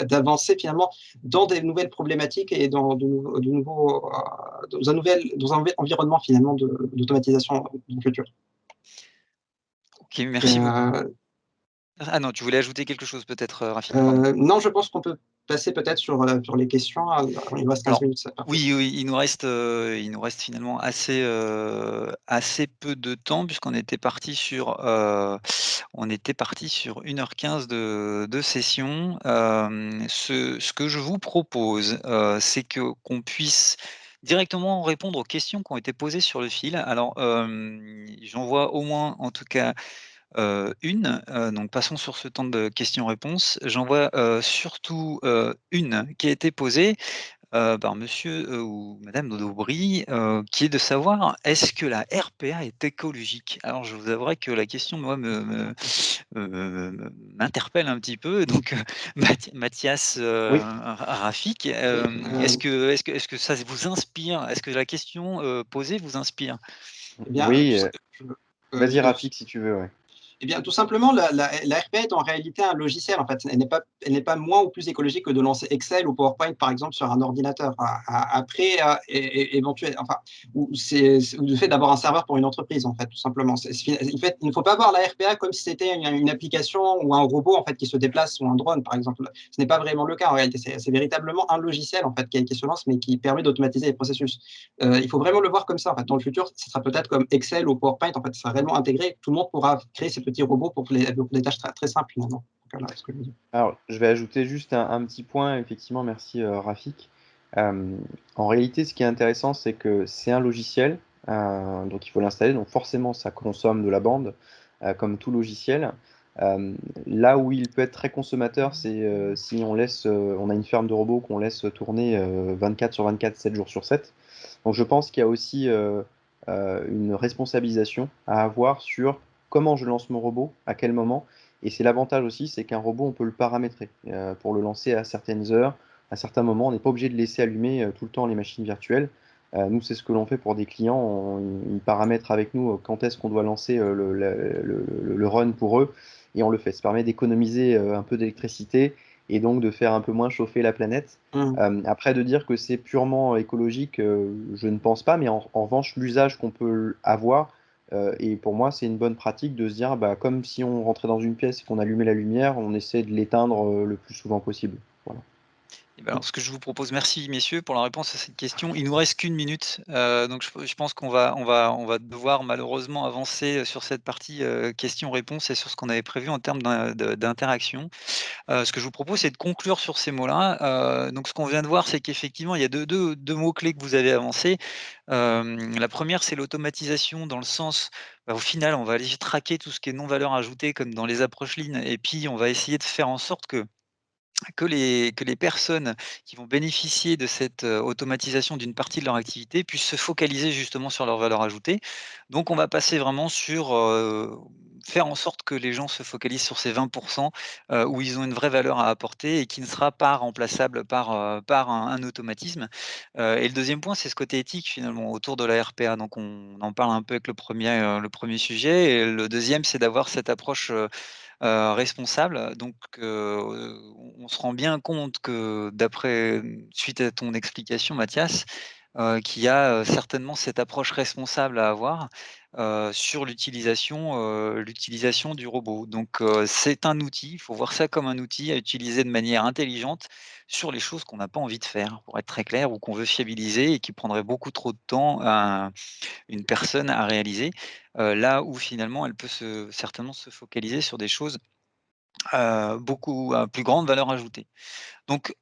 d'avancer finalement dans des nouvelles problématiques et dans dans un environnement finalement d'automatisation du futur. Ok, merci beaucoup. Ah non, tu voulais ajouter quelque chose peut-être, Rafik, pardon. Non, je pense qu'on peut passer peut-être sur les questions. Il nous reste 15 Alors, minutes. oui, il nous reste finalement assez peu de temps puisqu'on était parti sur, 1h15 de session. Ce que je vous propose, c'est qu'on puisse directement répondre aux questions qui ont été posées sur le fil. Alors, j'en vois au moins, en tout cas, une, donc passons sur ce temps de questions-réponses. J'en vois, surtout, une qui a été posée, par monsieur, ou madame Daubry, qui est de savoir: «Est-ce que la RPA est écologique?» Alors je vous avouerai que la question, moi, m'interpelle un petit peu, donc Mathias, Oui. Rafik, est-ce que ça vous inspire? Est-ce que la question, posée vous inspire? Eh bien, Oui, vas-y je Rafik si tu veux, ouais. Eh bien, tout simplement, la RPA est en réalité un logiciel. En fait, elle n'est pas moins ou plus écologique que de lancer Excel ou PowerPoint, par exemple, sur un ordinateur. Après, enfin, ou le fait d'avoir un serveur pour une entreprise, en fait, tout simplement. Il ne faut pas voir la RPA comme si c'était une application ou un robot, en fait, qui se déplace, ou un drone, par exemple. Ce n'est pas vraiment le cas, en réalité. C'est véritablement un logiciel, en fait, qui se lance, mais qui permet d'automatiser les processus. Il faut vraiment le voir comme ça. En fait, dans le futur, ce sera peut-être comme Excel ou PowerPoint. En fait, ça sera réellement intégré. Tout le monde pourra créer ses petits robots pour des tâches très, très simples finalement. Voilà ce que je veux dire. Alors, je vais ajouter juste un petit point, effectivement, merci Rafik. En réalité, ce qui est intéressant, c'est que c'est un logiciel, donc il faut l'installer, donc forcément ça consomme de la bande, comme tout logiciel. Là où il peut être très consommateur, c'est si on a une ferme de robots qu'on laisse tourner 24 sur 24, 7 jours sur 7. Donc je pense qu'il y a aussi une responsabilisation à avoir sur comment je lance mon robot, à quel moment. Et c'est l'avantage aussi, c'est qu'un robot, on peut le paramétrer pour le lancer à certaines heures, à certains moments. On n'est pas obligé de laisser allumer tout le temps les machines virtuelles. Nous, c'est ce que l'on fait pour des clients. Ils paramètrent avec nous quand est-ce qu'on doit lancer le run pour eux, et on le fait. Ça permet d'économiser un peu d'électricité et donc de faire un peu moins chauffer la planète. Après, de dire que c'est purement écologique, je ne pense pas, mais en revanche, l'usage qu'on peut avoir, et pour moi, c'est une bonne pratique de se dire, bah, comme si on rentrait dans une pièce et qu'on allumait la lumière, on essaie de l'éteindre le plus souvent possible. Voilà. Eh ben, alors, ce que je vous propose, merci messieurs pour la réponse à cette question. Il nous reste qu'1 minute, donc je pense on va devoir malheureusement avancer sur cette partie, questions-réponses et sur ce qu'on avait prévu en termes d'interaction. Ce que je vous propose, c'est de conclure sur ces mots-là. Donc ce qu'on vient de voir, c'est qu'effectivement, il y a deux mots-clés que vous avez avancés. La première, c'est l'automatisation dans le sens, bah, au final, on va aller traquer tout ce qui est non valeur ajoutée comme dans les approches lean et puis on va essayer de faire en sorte que les personnes qui vont bénéficier de cette, automatisation d'une partie de leur activité puissent se focaliser justement sur leur valeur ajoutée. Donc on va passer vraiment sur, faire en sorte que les gens se focalisent sur ces 20 où ils ont une vraie valeur à apporter et qui ne sera pas remplaçable par un automatisme. Et le deuxième point, c'est ce côté éthique finalement autour de la RPA. Donc on en parle un peu avec le 1er sujet et le deuxième, c'est d'avoir cette approche, responsable. Donc, on se rend bien compte que suite à ton explication Mathias, qu'il y a, certainement cette approche responsable à avoir, sur l'utilisation du robot. Donc, c'est un outil, il faut voir ça comme un outil à utiliser de manière intelligente sur les choses qu'on n'a pas envie de faire, pour être très clair, ou qu'on veut fiabiliser et qui prendraient beaucoup trop de temps à une personne à réaliser. Là où finalement elle peut certainement se focaliser sur des choses, beaucoup à plus grande valeur ajoutée. Donc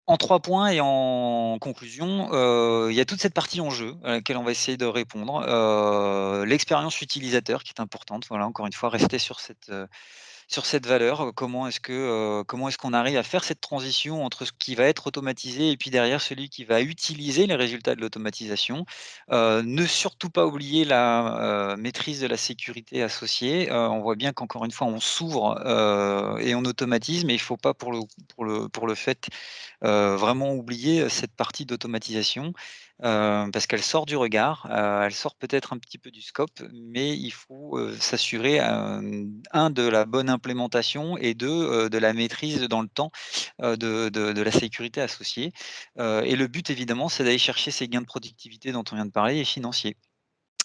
En 3 points et en conclusion, il y a toute cette partie enjeu à laquelle on va essayer de répondre. L'expérience utilisateur qui est importante, voilà, encore une fois, rester sur cette valeur. Comment est-ce qu'on arrive à faire cette transition entre ce qui va être automatisé et puis derrière celui qui va utiliser les résultats de l'automatisation? Ne surtout pas oublier la, maîtrise de la sécurité associée. On voit bien qu'encore une fois, on s'ouvre, et on automatise, mais il ne faut pas pour le fait vraiment oublier cette partie d'automatisation, parce qu'elle sort du regard, elle sort peut-être un petit peu du scope, mais il faut, s'assurer, 1 de la bonne implémentation et 2 de la maîtrise dans le temps, de la sécurité associée, et le but évidemment, c'est d'aller chercher ces gains de productivité dont on vient de parler et financiers.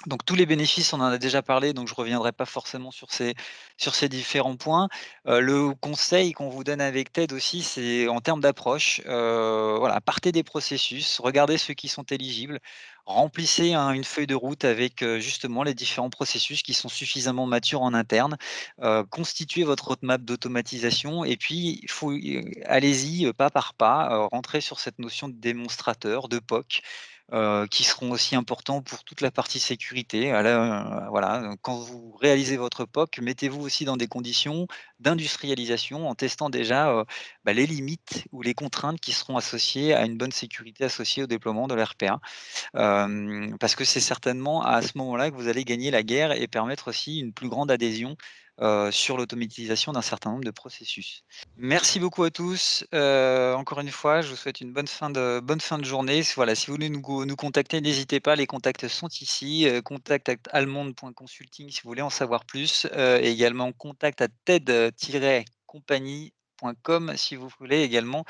Donc tous les bénéfices, on en a déjà parlé, donc je ne reviendrai pas forcément sur ces différents points. Le conseil qu'on vous donne avec TED aussi, c'est en termes d'approche, voilà, partez des processus, regardez ceux qui sont éligibles, remplissez une feuille de route avec, justement les différents processus qui sont suffisamment matures en interne, constituez votre roadmap d'automatisation et puis il faut allez-y, pas par pas, rentrez sur cette notion de démonstrateur, de POC, qui seront aussi importants pour toute la partie sécurité. Voilà, quand vous réalisez votre POC, mettez-vous aussi dans des conditions d'industrialisation en testant déjà, les limites ou les contraintes qui seront associées à une bonne sécurité associée au déploiement de l'RPA. Parce que c'est certainement à ce moment-là que vous allez gagner la guerre et permettre aussi une plus grande adhésion, sur l'automatisation d'un certain nombre de processus. Merci beaucoup à tous. Encore une fois, je vous souhaite une bonne fin de journée. Voilà, si vous voulez nous contacter, n'hésitez pas, les contacts sont ici, contact@allemande.consulting si vous voulez en savoir plus, et également contact@ted-compagnie.com si vous voulez également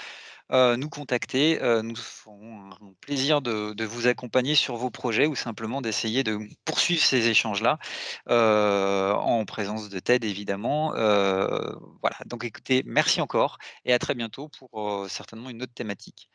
nous contacter. Nous ferons un plaisir de vous accompagner sur vos projets ou simplement d'essayer de poursuivre ces échanges-là, en présence de TED évidemment. Voilà, donc écoutez, merci encore et à très bientôt pour, certainement une autre thématique.